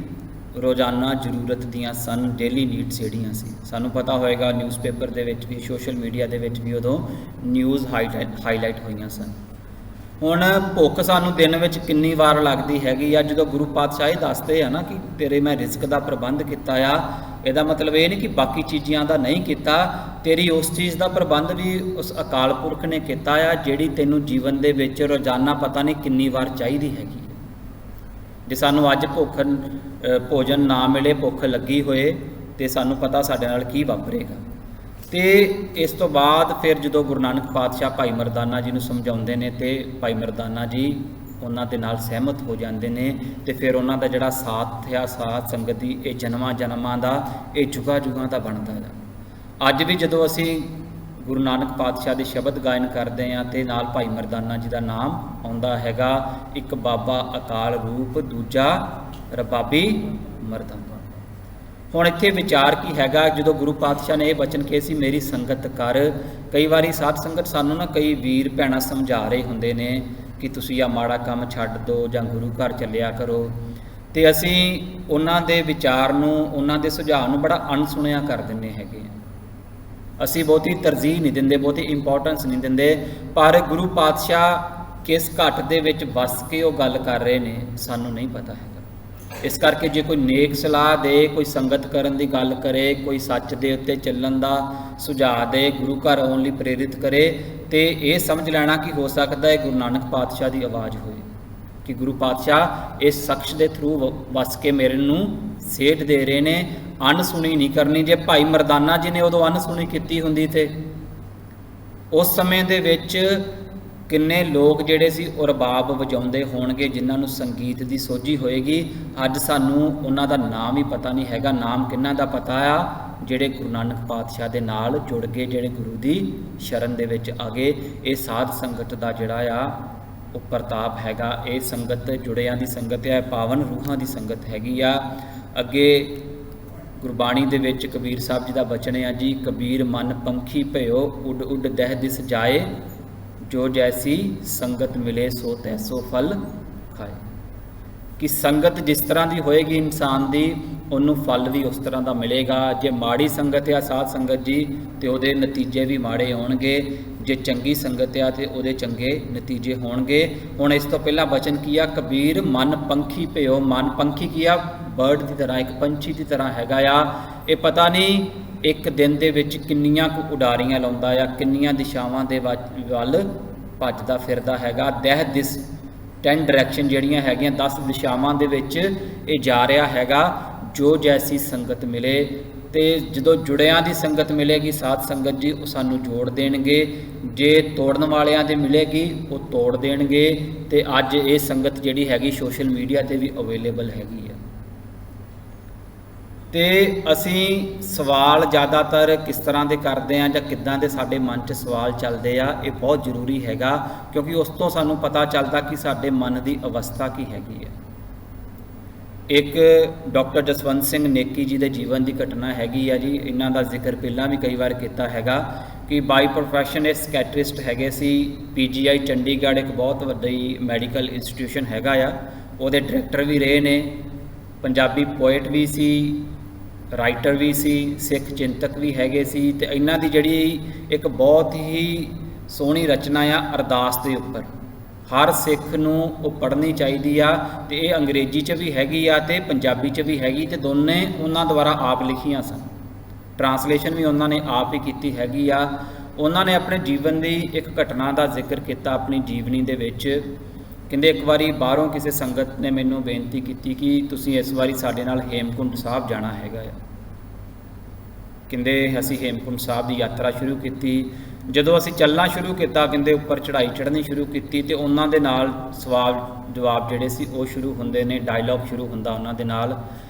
ਰੋਜ਼ਾਨਾ ਜ਼ਰੂਰਤ ਦੀਆਂ ਸਨ, ਡੇਲੀ ਨੀਡਸ ਜਿਹੜੀਆਂ ਸੀ। ਸਾਨੂੰ ਪਤਾ ਹੋਏਗਾ ਨਿਊਜ਼ਪੇਪਰ ਦੇ ਵਿੱਚ ਵੀ, ਸੋਸ਼ਲ ਮੀਡੀਆ ਦੇ ਵਿੱਚ ਵੀ ਉਦੋਂ ਨਿਊਜ਼ ਹਾਈਲਾਈਟ ਹੋਈਆਂ ਸਨ। ਹੁਣ ਭੁੱਖ ਸਾਨੂੰ ਦਿਨ ਵਿੱਚ ਕਿੰਨੀ ਵਾਰ ਲੱਗਦੀ ਹੈਗੀ ਆ? ਜਦੋਂ ਗੁਰੂ ਪਾਤਸ਼ਾਹ ਇਹ ਦੱਸਦੇ ਆ ਨਾ ਕਿ ਤੇਰੇ ਮੈਂ ਰਿਜ਼ਕ ਦਾ ਪ੍ਰਬੰਧ ਕੀਤਾ ਆ, ਇਹਦਾ ਮਤਲਬ ਇਹ ਨਹੀਂ ਕਿ ਬਾਕੀ ਚੀਜ਼ਾਂ ਦਾ ਨਹੀਂ ਕੀਤਾ, ਤੇਰੀ ਉਸ ਚੀਜ਼ ਦਾ ਪ੍ਰਬੰਧ ਵੀ ਉਸ ਅਕਾਲ ਪੁਰਖ ਨੇ ਕੀਤਾ ਆ ਜਿਹੜੀ ਤੈਨੂੰ ਜੀਵਨ ਦੇ ਵਿੱਚ ਰੋਜ਼ਾਨਾ ਪਤਾ ਨਹੀਂ ਕਿੰਨੀ ਵਾਰ ਚਾਹੀਦੀ ਹੈਗੀ। ਜੇ ਸਾਨੂੰ ਅੱਜ ਭੋਜਨ ਨਾ ਮਿਲੇ, ਭੁੱਖ ਲੱਗੀ ਹੋਏ, ਤੇ ਸਾਨੂੰ ਪਤਾ ਸਾਡੇ ਨਾਲ ਕੀ ਵਾਪਰੇਗਾ। ਤੇ ਇਸ ਤੋਂ ਬਾਅਦ ਫਿਰ ਜਦੋਂ ਗੁਰੂ ਨਾਨਕ ਪਾਤਸ਼ਾਹ ਭਾਈ ਮਰਦਾਨਾ ਜੀ ਨੂੰ ਸਮਝਾਉਂਦੇ ਨੇ, ਤੇ ਭਾਈ ਮਰਦਾਨਾ ਜੀ ਉਹਨਾਂ ਦੇ ਨਾਲ ਸਹਿਮਤ ਹੋ ਜਾਂਦੇ ਨੇ, ਤੇ ਫਿਰ ਉਹਨਾਂ ਦਾ ਜਿਹੜਾ ਸਾਥ ਆ ਸਾਧ ਸੰਗਤ ਦੀ, ਇਹ ਜਨਮਾਂ ਜਨਮਾਂ ਦਾ, ਇਹ ਜੁਗਾਂ ਜੁਗਾਂ ਦਾ ਬਣਦਾ ਹੈ। ਅੱਜ ਵੀ ਜਦੋਂ ਅਸੀਂ ਗੁਰੂ ਨਾਨਕ ਪਾਤਸ਼ਾਹ ਦੇ ਸ਼ਬਦ ਗਾਇਨ ਕਰਦੇ ਹਾਂ ਤੇ ਨਾਲ ਭਾਈ ਮਰਦਾਨਾ ਜੀ ਦਾ ਨਾਮ ਆਉਂਦਾ ਹੈਗਾ, ਇੱਕ ਬਾਬਾ ਅਕਾਲ ਰੂਪ, ਦੂਜਾ ਰਬਾਬੀ ਮਰਦਾਨਾ। ਹੁਣ ਇੱਥੇ ਵਿਚਾਰ ਕੀ ਹੈਗਾ? ਜਦੋਂ ਗੁਰੂ ਪਾਤਸ਼ਾਹ ਨੇ ਇਹ ਬਚਨ ਕਹੇ ਸੀ ਮੇਰੀ ਸੰਗਤ ਕਰ, ਕਈ ਵਾਰੀ ਸਾਧ ਸੰਗਤ ਸਾਨੂੰ ਨਾ ਕਈ ਵੀਰ ਭੈਣਾਂ ਸਮਝਾ ਰਹੇ ਹੁੰਦੇ ਨੇ ਕਿ ਤੁਸੀਂ ਆ ਮਾੜਾ ਕੰਮ ਛੱਡ ਦਿਓ ਜਾਂ ਗੁਰੂ ਘਰ ਚੱਲਿਆ ਕਰੋ, ਤੇ ਅਸੀਂ ਉਹਨਾਂ ਦੇ ਵਿਚਾਰ ਨੂੰ, ਉਹਨਾਂ ਦੇ ਸੁਝਾਅ ਨੂੰ ਬੜਾ ਅਣਸੁਣਿਆ ਕਰ ਦਿੰਦੇ ਹੈਗੇ। ਅਸੀਂ ਬਹੁਤੀ ਤਰਜੀਹ ਨਹੀਂ ਦਿੰਦੇ, ਬਹੁਤੀ ਇੰਪੋਰਟੈਂਸ ਨਹੀਂ ਦਿੰਦੇ, ਪਰ ਗੁਰੂ ਪਾਤਸ਼ਾਹ ਕਿਸ ਘਟ ਦੇ ਵਿੱਚ ਵਸ ਕੇ ਉਹ ਗੱਲ ਕਰ ਰਹੇ ਨੇ ਸਾਨੂੰ ਨਹੀਂ ਪਤਾ ਹੈਗਾ। ਇਸ ਕਰਕੇ ਜੇ ਕੋਈ ਨੇਕ ਸਲਾਹ ਦੇ, ਕੋਈ ਸੰਗਤ ਕਰਨ ਦੀ ਗੱਲ ਕਰੇ, ਕੋਈ ਸੱਚ ਦੇ ਉੱਤੇ ਚੱਲਣ ਦਾ ਸੁਝਾਅ ਦੇ, ਗੁਰੂ ਘਰ ਆਉਣ ਲਈ ਪ੍ਰੇਰਿਤ ਕਰੇ, ਤੇ ਇਹ ਸਮਝ ਲੈਣਾ ਕਿ ਹੋ ਸਕਦਾ ਹੈ ਗੁਰੂ ਨਾਨਕ ਪਾਤਸ਼ਾਹ ਦੀ ਆਵਾਜ਼ ਹੋਏ, ਕਿ ਗੁਰੂ ਪਾਤਸ਼ਾਹ ਇਸ ਸ਼ਖਸ ਦੇ ਥਰੂ ਵਸ ਕੇ ਮੇਰੇ ਨੂੰ ਸੇਧ ਦੇ ਰਹੇ ਨੇ। ਅਣਸੁਣੀ ਨਹੀਂ ਕਰਨੀ। ਜੇ ਭਾਈ ਮਰਦਾਨਾ ਜੀ ਨੇ ਉਦੋਂ ਅਣਸੁਣੀ ਕੀਤੀ ਹੁੰਦੀ ਤੇ ਉਸ ਸਮੇਂ ਦੇ ਵਿੱਚ ਕਿੰਨੇ ਲੋਕ ਜਿਹੜੇ ਸੀ ਉਹ ਰਬਾਬ ਵਜਾਉਂਦੇ ਹੋਣਗੇ, ਜਿਨ੍ਹਾਂ ਨੂੰ ਸੰਗੀਤ ਦੀ ਸੋਝੀ ਹੋਏਗੀ। ਅੱਜ ਸਾਨੂੰ ਉਹਨਾਂ ਦਾ ਨਾਮ ਹੀ ਪਤਾ ਨਹੀਂ ਹੈਗਾ। ਨਾਮ ਕਿਹਨਾਂ ਦਾ ਪਤਾ ਆ? ਜਿਹੜੇ ਗੁਰੂ ਨਾਨਕ ਪਾਤਸ਼ਾਹ ਦੇ ਨਾਲ ਜੁੜ ਗਏ, ਜਿਹੜੇ ਗੁਰੂ ਦੀ ਸ਼ਰਨ ਦੇ ਵਿੱਚ ਆ ਗਏ। ਇਹ ਸਾਧ ਸੰਗਤ ਦਾ ਜਿਹੜਾ ਆ ਉਹ ਪ੍ਰਤਾਪ ਹੈਗਾ। ਇਹ ਸੰਗਤ ਜੁੜਿਆਂ ਦੀ ਸੰਗਤ ਹੈ, ਪਾਵਨ ਰੂਹਾਂ ਦੀ ਸੰਗਤ ਹੈਗੀ ਆ। ਅੱਗੇ ਗੁਰਬਾਣੀ ਦੇ ਵਿੱਚ ਕਬੀਰ ਸਾਹਿਬ ਜੀ ਦਾ ਬਚਨ ਆ ਜੀ, ਕਬੀਰ ਮਨ ਪੰਖੀ ਭਇਓ ਉੱਡ ਉੱਡ ਦਹਿ ਦਿਸ ਜਾਏ, ਜੋ ਜੈਸੀ ਸੰਗਤ ਮਿਲੇ ਸੋ ਤੈਸੋ ਫਲ ਖਾਏ। ਕਿ ਸੰਗਤ ਜਿਸ ਤਰ੍ਹਾਂ ਦੀ ਹੋਏਗੀ ਇਨਸਾਨ ਦੀ, ਉਹਨੂੰ ਫਲ ਵੀ ਉਸ ਤਰ੍ਹਾਂ ਦਾ ਮਿਲੇਗਾ। ਜੇ ਮਾੜੀ ਸੰਗਤ ਆ ਸਾਧ ਸੰਗਤ ਜੀ, ਤੇ ਉਹਦੇ ਨਤੀਜੇ ਵੀ ਮਾੜੇ ਹੋਣਗੇ। ਜੇ ਚੰਗੀ ਸੰਗਤ ਆ ਤੇ ਉਹਦੇ ਚੰਗੇ ਨਤੀਜੇ ਹੋਣਗੇ। ਹੁਣ ਇਸ ਤੋਂ ਪਹਿਲਾਂ ਬਚਨ ਕੀ ਆ? ਕਬੀਰ ਮਨ ਪੰਖੀ ਭਇਓ। ਮਨ ਪੰਖੀ ਕੀ ਆ? ਬਰਡ ਦੀ ਤਰ੍ਹਾਂ, ਇੱਕ ਪੰਛੀ ਦੀ ਤਰ੍ਹਾਂ ਹੈਗਾ ਆ। ਇਹ ਪਤਾ ਨਹੀਂ ਇੱਕ ਦਿਨ ਦੇ ਵਿੱਚ ਕਿੰਨੀਆਂ ਕੁ ਉਡਾਰੀਆਂ ਲਾਉਂਦਾ ਆ, ਕਿੰਨੀਆਂ ਦਿਸ਼ਾਵਾਂ ਦੇ ਵੱਲ ਭੱਜਦਾ ਫਿਰਦਾ ਹੈਗਾ। ਦਹਿ ਦਿਸ 10 ਡਾਇਰੈਕਸ਼ਨ ਜਿਹੜੀਆਂ ਹੈਗੀਆਂ, 10 ਦਿਸ਼ਾਵਾਂ ਦੇ ਵਿੱਚ ਇਹ ਜਾ ਰਿਹਾ ਹੈਗਾ। ਜੋ ਜੈਸੀ ਸੰਗਤ ਮਿਲੇ, ਤੇ ਜਦੋਂ ਜੁੜਿਆਂ ਦੀ ਸੰਗਤ ਮਿਲੇਗੀ ਸਾਧ ਸੰਗਤ ਜੀ, ਉਹ ਸਾਨੂੰ ਜੋੜ ਦੇਣਗੇ। ਜੇ ਤੋੜਨ ਵਾਲਿਆਂ ਦੇ ਮਿਲੇਗੀ, ਉਹ ਤੋੜ ਦੇਣਗੇ। ਤੇ ਅੱਜ ਇਹ ਸੰਗਤ ਜਿਹੜੀ ਹੈਗੀ ਸੋਸ਼ਲ ਮੀਡੀਆ ਤੇ ਵੀ ਅਵੇਲੇਬਲ ਹੈਗੀ ਆ। ਤੇ ਅਸੀਂ ਸਵਾਲ ਜ਼ਿਆਦਾਤਰ ਕਿਸ ਤਰ੍ਹਾਂ ਦੇ ਕਰਦੇ ਹਾਂ, ਜਾਂ ਕਿੱਦਾਂ ਦੇ ਸਾਡੇ ਮਨ 'ਚ ਸਵਾਲ ਚੱਲਦੇ ਆ, ਇਹ ਬਹੁਤ ਜ਼ਰੂਰੀ ਹੈਗਾ। ਕਿਉਂਕਿ ਉਸ ਤੋਂ ਸਾਨੂੰ ਪਤਾ ਚੱਲਦਾ ਕਿ ਸਾਡੇ ਮਨ ਦੀ ਅਵਸਥਾ ਕੀ ਹੈਗੀ ਹੈ। ਇੱਕ ਡਾਕਟਰ ਜਸਵੰਤ ਸਿੰਘ ਨੇਕੀ ਜੀ ਦੇ ਜੀਵਨ ਦੀ ਘਟਨਾ ਹੈਗੀ ਆ ਜੀ। ਇਹਨਾਂ ਦਾ ਜ਼ਿਕਰ ਪਹਿਲਾਂ ਵੀ ਕਈ ਵਾਰ ਕੀਤਾ ਹੈਗਾ ਕਿ ਬਾਈ ਪ੍ਰੋਫੈਸ਼ਨ ਇਹ ਸਕੈਟਰਿਸਟ ਹੈਗੇ ਸੀ। PGI ਚੰਡੀਗੜ੍ਹ ਇੱਕ ਬਹੁਤ ਵੱਡੀ ਮੈਡੀਕਲ ਇੰਸਟੀਟਿਊਸ਼ਨ ਹੈਗਾ ਆ, ਉਹਦੇ ਡਾਇਰੈਕਟਰ ਵੀ ਰਹੇ ਨੇ। ਪੰਜਾਬੀ ਪੋਇਟ ਵੀ ਸੀ, ਰਾਈਟਰ ਵੀ ਸੀ, ਸਿੱਖ ਚਿੰਤਕ ਵੀ ਹੈਗੇ ਸੀ। ਤੇ ਇਹਨਾਂ ਦੀ ਜਿਹੜੀ ਇੱਕ ਬਹੁਤ ਹੀ ਸੋਹਣੀ ਰਚਨਾ ਆ ਅਰਦਾਸ ਦੇ ਉੱਪਰ, ਹਰ ਸਿੱਖ ਨੂੰ ਉਹ ਪੜ੍ਹਨੀ ਚਾਹੀਦੀ ਆ। ਤੇ ਇਹ ਅੰਗਰੇਜ਼ੀ 'ਚ ਵੀ ਹੈਗੀ ਆ ਤੇ ਪੰਜਾਬੀ 'ਚ ਵੀ ਹੈਗੀ, ਤੇ ਦੋਨੇ ਉਹਨਾਂ ਦੁਆਰਾ ਆਪ ਲਿਖੀਆਂ ਸਨ। ਟਰਾਂਸਲੇਸ਼ਨ ਵੀ ਉਹਨਾਂ ਨੇ ਆਪ ਹੀ ਕੀਤੀ ਹੈਗੀ ਆ। ਉਹਨਾਂ ਨੇ ਆਪਣੇ ਜੀਵਨ ਦੀ ਇੱਕ ਘਟਨਾ ਦਾ ਜ਼ਿਕਰ ਕੀਤਾ ਆਪਣੀ ਜੀਵਨੀ ਦੇ ਵਿੱਚ। ਕਹਿੰਦੇ ਇੱਕ ਵਾਰੀ ਬਾਹਰੋਂ ਕਿਸੇ ਸੰਗਤ ਨੇ ਮੈਨੂੰ ਬੇਨਤੀ ਕੀਤੀ ਕਿ ਤੁਸੀਂ ਇਸ ਵਾਰੀ ਸਾਡੇ ਨਾਲ ਹੇਮਕੁੰਟ ਸਾਹਿਬ ਜਾਣਾ ਹੈਗਾ ਆ। ਕਹਿੰਦੇ ਅਸੀਂ ਹੇਮਕੁੰਟ ਸਾਹਿਬ ਦੀ ਯਾਤਰਾ ਸ਼ੁਰੂ ਕੀਤੀ। ਜਦੋਂ ਅਸੀਂ ਚੱਲਣਾ ਸ਼ੁਰੂ ਕੀਤਾ, ਕਹਿੰਦੇ ਉੱਪਰ ਚੜ੍ਹਾਈ ਚੜ੍ਹਨੀ ਸ਼ੁਰੂ ਕੀਤੀ, ਤੇ ਉਹਨਾਂ ਦੇ ਨਾਲ ਸਵਾਲ ਜਵਾਬ ਜਿਹੜੇ ਸੀ ਉਹ ਸ਼ੁਰੂ ਹੁੰਦੇ ਨੇ, ਡਾਇਲੌਗ ਸ਼ੁਰੂ ਹੁੰਦਾ ਉਹਨਾਂ ਦੇ ਨਾਲ।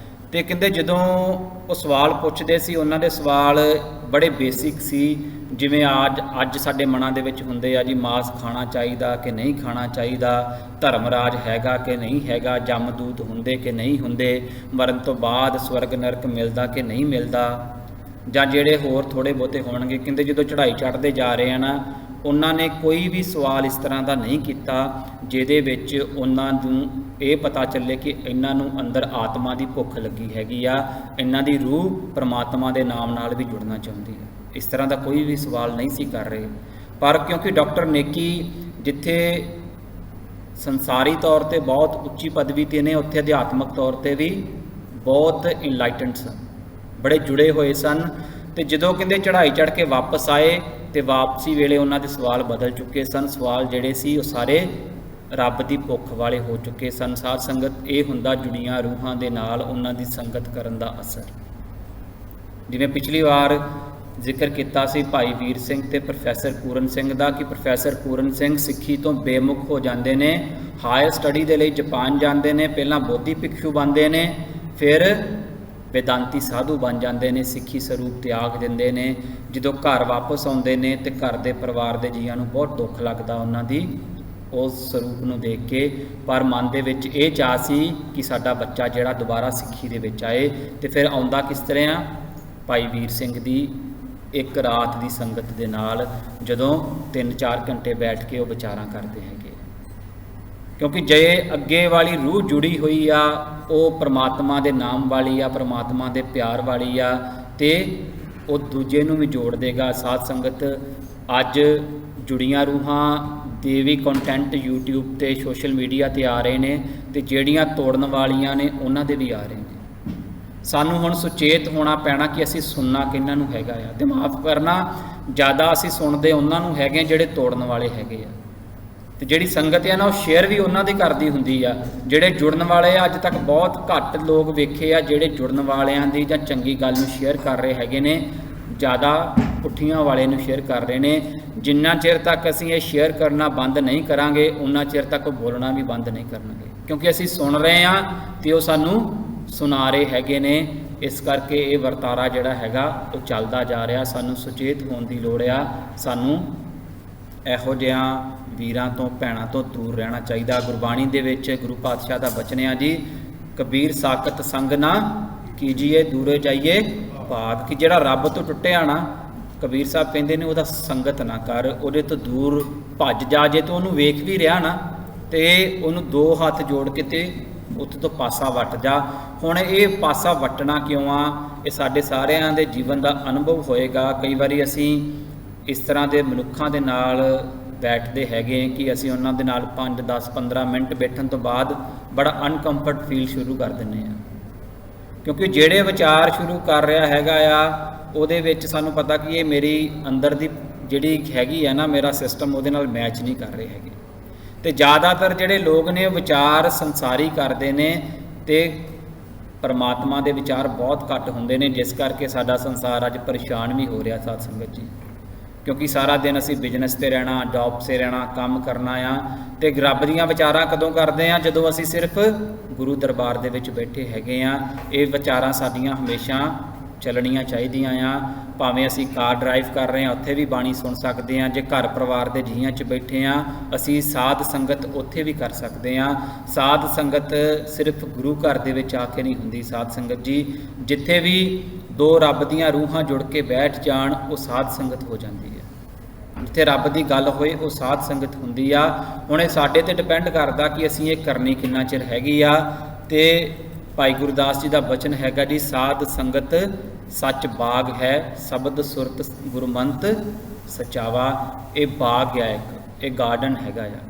ਤੇ ਕਹਿੰਦੇ ਜਦੋਂ ਉਹ ਸਵਾਲ ਪੁੱਛਦੇ ਸੀ, ਉਹਨਾਂ ਦੇ ਸਵਾਲ ਬੜੇ ਬੇਸਿਕ ਸੀ। ਜਿਵੇਂ ਅੱਜ ਸਾਡੇ ਮਨਾਂ ਦੇ ਵਿੱਚ ਹੁੰਦੇ ਆ ਜੀ, ਮਾਸ ਖਾਣਾ ਚਾਹੀਦਾ ਕਿ ਨਹੀਂ ਖਾਣਾ ਚਾਹੀਦਾ, ਧਰਮ ਰਾਜ ਹੈਗਾ ਕਿ ਨਹੀਂ ਹੈਗਾ, ਜਮਦੂਤ ਹੁੰਦੇ ਕਿ ਨਹੀਂ ਹੁੰਦੇ, ਮਰਨ ਤੋਂ ਬਾਅਦ ਸਵਰਗ ਨਰਕ ਮਿਲਦਾ ਕਿ ਨਹੀਂ ਮਿਲਦਾ, ਜਾਂ ਜਿਹੜੇ ਹੋਰ ਥੋੜ੍ਹੇ ਬਹੁਤੇ ਹੋਣਗੇ। ਕਹਿੰਦੇ ਜਦੋਂ ਚੜ੍ਹਾਈ ਚੜ੍ਹਦੇ ਜਾ ਰਹੇ ਆ ਨਾ, ਉਹਨਾਂ ਨੇ ਕੋਈ ਵੀ ਸਵਾਲ ਇਸ ਤਰ੍ਹਾਂ ਦਾ ਨਹੀਂ ਕੀਤਾ ਜਿਹਦੇ ਵਿੱਚ ਉਹਨਾਂ ਨੂੰ ਇਹ ਪਤਾ ਚੱਲੇ ਕਿ ਇਹਨਾਂ ਨੂੰ ਅੰਦਰ ਆਤਮਾ ਦੀ ਭੁੱਖ ਲੱਗੀ ਹੈਗੀ ਆ, ਇਹਨਾਂ ਦੀ ਰੂਹ ਪਰਮਾਤਮਾ ਦੇ ਨਾਮ ਨਾਲ ਵੀ ਜੁੜਨਾ ਚਾਹੁੰਦੀ ਹੈ। ਇਸ ਤਰ੍ਹਾਂ ਦਾ ਕੋਈ ਵੀ ਸਵਾਲ ਨਹੀਂ ਸੀ ਕਰ ਰਹੇ। ਪਰ ਕਿਉਂਕਿ ਡਾਕਟਰ ਨੇਕੀ ਜਿੱਥੇ ਸੰਸਾਰੀ ਤੌਰ 'ਤੇ ਬਹੁਤ ਉੱਚੀ ਪਦਵੀ 'ਤੇ ਨੇ, ਉੱਥੇ ਅਧਿਆਤਮਕ ਤੌਰ 'ਤੇ ਵੀ ਬਹੁਤ ਇਨਲਾਈਟਨਡ ਸਨ, ਬੜੇ ਜੁੜੇ ਹੋਏ ਸਨ। ਤੇ ਜਦੋਂ ਕਹਿੰਦੇ ਚੜ੍ਹਾਈ ਚੜ੍ਹ ਕੇ ਵਾਪਸ ਆਏ, ਤੇ ਵਾਪਸੀ ਵੇਲੇ ਉਹਨਾਂ ਦੇ ਸਵਾਲ ਬਦਲ ਚੁੱਕੇ ਸਨ। ਸਵਾਲ ਜਿਹੜੇ ਸੀ ਉਹ ਸਾਰੇ ਰੱਬ ਦੀ ਭੁੱਖ ਵਾਲੇ ਹੋ ਚੁੱਕੇ ਸਨ। ਸਾਧ ਸੰਗਤ, ਇਹ ਹੁੰਦਾ ਜੁੜੀਆਂ ਰੂਹਾਂ ਦੇ ਨਾਲ ਉਹਨਾਂ ਦੀ ਸੰਗਤ ਕਰਨ ਦਾ ਅਸਰ। ਜਿਵੇਂ ਪਿਛਲੀ ਵਾਰ ਜ਼ਿਕਰ ਕੀਤਾ ਸੀ ਭਾਈ ਵੀਰ ਸਿੰਘ ਤੇ ਪ੍ਰੋਫੈਸਰ ਪੂਰਨ ਸਿੰਘ ਦਾ, ਕਿ ਪ੍ਰੋਫੈਸਰ ਪੂਰਨ ਸਿੰਘ ਸਿੱਖੀ ਤੋਂ ਬੇਮੁਖ ਹੋ ਜਾਂਦੇ ਨੇ, ਹਾਇਰ ਸਟੱਡੀ ਦੇ ਲਈ ਜਾਪਾਨ ਜਾਂਦੇ ਨੇ, ਪਹਿਲਾਂ ਬੋਧੀ ਭਿਕਸ਼ੂ ਬਣਦੇ ਨੇ, ਫਿਰ ਵੇਦਾਂਤੀ ਸਾਧੂ ਬਣ ਜਾਂਦੇ ਨੇ, ਸਿੱਖੀ ਸਰੂਪ ਤਿਆਗ ਦਿੰਦੇ ਨੇ। ਜਦੋਂ ਘਰ ਵਾਪਸ ਆਉਂਦੇ ਨੇ ਤੇ ਘਰ ਦੇ ਪਰਿਵਾਰ ਦੇ ਜੀਆਂ ਨੂੰ ਬਹੁਤ ਦੁੱਖ ਲੱਗਦਾ ਉਹਨਾਂ ਦੀ ਉਸ ਸਰੂਪ ਨੂੰ ਦੇਖ ਕੇ, ਪਰ ਮਨ ਦੇ ਵਿੱਚ ਇਹ ਚਾਅ ਸੀ ਕਿ ਸਾਡਾ ਬੱਚਾ ਜਿਹੜਾ ਦੁਬਾਰਾ ਸਿੱਖੀ ਦੇ ਵਿੱਚ ਆਏ। ਤੇ ਫਿਰ ਆਉਂਦਾ ਕਿਸ ਤਰ੍ਹਾਂ? ਭਾਈ ਵੀਰ ਸਿੰਘ ਦੀ ਇੱਕ ਰਾਤ ਦੀ ਸੰਗਤ ਦੇ ਨਾਲ, ਜਦੋਂ 3-4 ਘੰਟੇ ਬੈਠ ਕੇ ਉਹ ਵਿਚਾਰਾਂ ਕਰਦੇ ਹੈਗੇ। ਕਿਉਂਕਿ ਜੇ ਅੱਗੇ ਵਾਲੀ ਰੂਹ ਜੁੜੀ ਹੋਈ ਆ, ਉਹ ਪ੍ਰਮਾਤਮਾ ਦੇ ਨਾਮ ਵਾਲੀ ਆ, ਪ੍ਰਮਾਤਮਾ ਦੇ ਪਿਆਰ ਵਾਲੀ ਆ, ਤੇ ਉਹ ਦੂਜੇ ਨੂੰ ਵੀ ਜੋੜ ਦੇਗਾ। ਸਾਧ ਸੰਗਤ ਅੱਜ ਜੁੜੀਆਂ ਰੂਹਾਂ ਦੇ ਵੀ ਕੰਟੈਂਟ YouTube ਤੇ ਸੋਸ਼ਲ ਮੀਡੀਆ ਤੇ ਆ ਰਹੇ ਨੇ, ਤੇ ਜਿਹੜੀਆਂ ਤੋੜਨ ਵਾਲੀਆਂ ਨੇ ਉਹਨਾਂ ਦੇ ਵੀ ਆ ਰਹੇ ਨੇ। ਸਾਨੂੰ ਹੁਣ ਸੁਚੇਤ ਹੋਣਾ ਪੈਣਾ ਕਿ ਅਸੀਂ ਸੁਣਨਾ ਕਿਹਨਾਂ ਨੂੰ ਹੈਗਾ ਆ, ਤੇ ਮਾਫ ਕਰਨਾ ਜ਼ਿਆਦਾ ਅਸੀਂ ਸੁਣਦੇ ਉਹਨਾਂ ਨੂੰ ਹੈਗੇ ਜਿਹੜੇ ਤੋੜਨ ਵਾਲੇ ਹੈਗੇ ਆ। ਤੇ ਜਿਹੜੀ ਸੰਗਤ ਆ ਨਾ ਉਹ ਸ਼ੇਅਰ ਵੀ ਉਹਨਾਂ ਦੀ ਕਰਦੀ ਹੁੰਦੀ ਆ। ਜਿਹੜੇ ਜੁੜਨ ਵਾਲੇ ਆ ਅੱਜ ਤੱਕ ਬਹੁਤ ਘੱਟ ਲੋਕ ਵੇਖੇ ਆ ਜਿਹੜੇ ਜੁੜਨ ਵਾਲਿਆਂ ਦੀ ਜਾਂ ਚੰਗੀ ਗੱਲ ਨੂੰ ਸ਼ੇਅਰ ਕਰ ਰਹੇ ਹੈਗੇ ਨੇ, ਜ਼ਿਆਦਾ ਪੁੱਠੀਆਂ ਵਾਲੇ ਨੂੰ ਸ਼ੇਅਰ ਕਰ ਰਹੇ ਨੇ। ਜਿੰਨਾ ਚਿਰ ਤੱਕ ਅਸੀਂ ਇਹ ਸ਼ੇਅਰ ਕਰਨਾ ਬੰਦ ਨਹੀਂ ਕਰਾਂਗੇ ਉਨਾ ਚਿਰ ਤੱਕ ਉਹ ਬੋਲਣਾ ਵੀ ਬੰਦ ਨਹੀਂ ਕਰਨਗੇ, ਕਿਉਂਕਿ ਅਸੀਂ ਸੁਣ ਰਹੇ ਹਾਂ ਤੇ ਉਹ ਸਾਨੂੰ ਸੁਣਾ ਰਹੇ ਹੈਗੇ ਨੇ। ਇਸ ਕਰਕੇ ਇਹ ਵਰਤਾਰਾ ਜਿਹੜਾ ਹੈਗਾ ਉਹ ਚੱਲਦਾ ਜਾ ਰਿਹਾ। ਸਾਨੂੰ ਸੁਚੇਤ ਹੋਣ ਦੀ ਲੋੜ ਆ। ਸਾਨੂੰ ਇਹੋ ਜਿਹਿਆਂ ਵੀਰਾਂ ਤੋਂ ਭੈਣਾਂ ਤੋਂ ਦੂਰ ਰਹਿਣਾ ਚਾਹੀਦਾ। ਗੁਰਬਾਣੀ ਦੇ ਵਿੱਚ ਗੁਰੂ ਪਾਤਸ਼ਾਹ ਦਾ ਬਚਨ ਆ ਜੀ, ਕਬੀਰ ਸਾਕਤ ਸੰਗ ਨਾ ਕੀਜੀਏ ਦੂਰੇ ਜਾਈਏ ਭਾਗ, ਕਿ ਜਿਹੜਾ ਰੱਬ ਤੋਂ ਟੁੱਟਿਆ ਨਾ, ਕਬੀਰ ਸਾਹਿਬ ਕਹਿੰਦੇ ਨੇ ਉਹਦਾ ਸੰਗਤ ਨਾ ਕਰ, ਉਹਦੇ ਤੋਂ ਦੂਰ ਭੱਜ ਜਾ। ਜੇ ਤੂੰ ਉਹਨੂੰ ਵੇਖ ਵੀ ਰਿਹਾ ਨਾ ਤੇ ਉਹਨੂੰ ਦੋ ਹੱਥ ਜੋੜ ਕੇ ਤੇ ਉੱਥੇ ਤੋਂ ਪਾਸਾ ਵੱਟ ਜਾ। ਹੁਣ ਇਹ ਪਾਸਾ ਵੱਟਣਾ ਕਿਉਂ ਆ? ਇਹ ਸਾਡੇ ਸਾਰਿਆਂ ਦੇ ਜੀਵਨ ਦਾ ਅਨੁਭਵ ਹੋਏਗਾ। ਕਈ ਵਾਰੀ ਅਸੀਂ ਇਸ ਤਰ੍ਹਾਂ ਦੇ ਮਨੁੱਖਾਂ ਦੇ ਨਾਲ ਬੈਠਦੇ ਹੈਗੇ ਕਿ ਅਸੀਂ ਉਹਨਾਂ ਦੇ ਨਾਲ 5, 10, 15 ਮਿੰਟ ਬੈਠਣ ਤੋਂ ਬਾਅਦ ਬੜਾ ਅਨਕੰਫਰਟ ਫੀਲ ਸ਼ੁਰੂ ਕਰ ਦਿੰਦੇ ਹਾਂ, ਕਿਉਂਕਿ ਜਿਹੜੇ ਵਿਚਾਰ ਸ਼ੁਰੂ ਕਰ ਰਿਹਾ ਹੈਗਾ ਆ ਉਹਦੇ ਵਿੱਚ ਸਾਨੂੰ ਪਤਾ ਕਿ ਇਹ ਮੇਰੀ ਅੰਦਰ ਦੀ ਜਿਹੜੀ ਹੈਗੀ ਆ ਨਾ, ਮੇਰਾ ਸਿਸਟਮ ਉਹਦੇ ਨਾਲ ਮੈਚ ਨਹੀਂ ਕਰ ਰਹੇ ਹੈਗੇ। ਤੇ ਜ਼ਿਆਦਾਤਰ ਜਿਹੜੇ ਲੋਕ ਨੇ ਉਹ ਵਿਚਾਰ ਸੰਸਾਰੀ ਕਰਦੇ ਨੇ ਤੇ ਪਰਮਾਤਮਾ ਦੇ ਵਿਚਾਰ ਬਹੁਤ ਘੱਟ ਹੁੰਦੇ ਨੇ, ਜਿਸ ਕਰਕੇ ਸਾਡਾ ਸੰਸਾਰ ਅੱਜ ਪਰੇਸ਼ਾਨ ਵੀ ਹੋ ਰਿਹਾ ਸਾਧ ਸੰਗਤ ਜੀ। ਕਿਉਂਕਿ ਸਾਰਾ ਦਿਨ ਅਸੀਂ ਬਿਜ਼ਨਸ 'ਤੇ ਰਹਿਣਾ, ਜੌਬ 'ਤੇ ਰਹਿਣਾ, ਕੰਮ ਕਰਨਾ ਆ, ਤੇ ਰੱਬ ਦੀਆਂ ਵਿਚਾਰਾਂ ਕਦੋਂ ਕਰਦੇ ਆ? ਜਦੋਂ ਅਸੀਂ ਸਿਰਫ ਗੁਰੂ ਦਰਬਾਰ ਦੇ ਵਿੱਚ ਬੈਠੇ ਹੈਗੇ ਆ। ਇਹ ਵਿਚਾਰਾਂ ਸਾਡੀਆਂ ਹਮੇਸ਼ਾ ਚੱਲਣੀਆਂ ਚਾਹੀਦੀਆਂ ਆ। ਭਾਵੇਂ ਅਸੀਂ ਕਾਰ ਡਰਾਈਵ ਕਰ ਰਹੇ ਹਾਂ ਉੱਥੇ ਵੀ ਬਾਣੀ ਸੁਣ ਸਕਦੇ ਹਾਂ। ਜੇ ਘਰ ਪਰਿਵਾਰ ਦੇ ਜੀਆਂ 'ਚ ਬੈਠੇ ਹਾਂ ਅਸੀਂ ਸਾਧ ਸੰਗਤ ਉੱਥੇ ਵੀ ਕਰ ਸਕਦੇ ਹਾਂ। ਸਾਧ ਸੰਗਤ ਸਿਰਫ ਗੁਰੂ ਘਰ ਦੇ ਵਿੱਚ ਆ ਕੇ ਨਹੀਂ ਹੁੰਦੀ। ਸਾਧ ਸੰਗਤ ਜੀ ਜਿੱਥੇ ਵੀ ਦੋ ਰੱਬ ਦੀਆਂ ਰੂਹਾਂ ਜੁੜ ਕੇ ਬੈਠ ਜਾਣ ਉਹ ਸਾਧ ਸੰਗਤ ਹੋ ਜਾਂਦੀ ਹੈ। ਜਿੱਥੇ ਰੱਬ ਦੀ ਗੱਲ ਹੋਏ ਉਹ ਸਾਧ ਸੰਗਤ ਹੁੰਦੀ ਆ। ਹੁਣ ਇਹ ਸਾਡੇ 'ਤੇ ਡਿਪੈਂਡ ਕਰਦਾ ਕਿ ਅਸੀਂ ਇਹ ਕਰਨੀ ਕਿੰਨਾ ਚਿਰ ਹੈਗੀ ਆ। ਤੇ ਭਾਈ ਗੁਰਦਾਸ ਜੀ ਦਾ ਬਚਨ ਹੈਗਾ ਜੀ, ਸਾਧ ਸੰਗਤ ਸੱਚ ਬਾਗ ਹੈ, ਸ਼ਬਦ ਸੁਰਤ ਗੁਰਮੰਤ ਸਚਾਵਾ। ਇਹ ਬਾਗ ਆ, ਇਹ ਗਾਰਡਨ ਹੈਗਾ ਆ।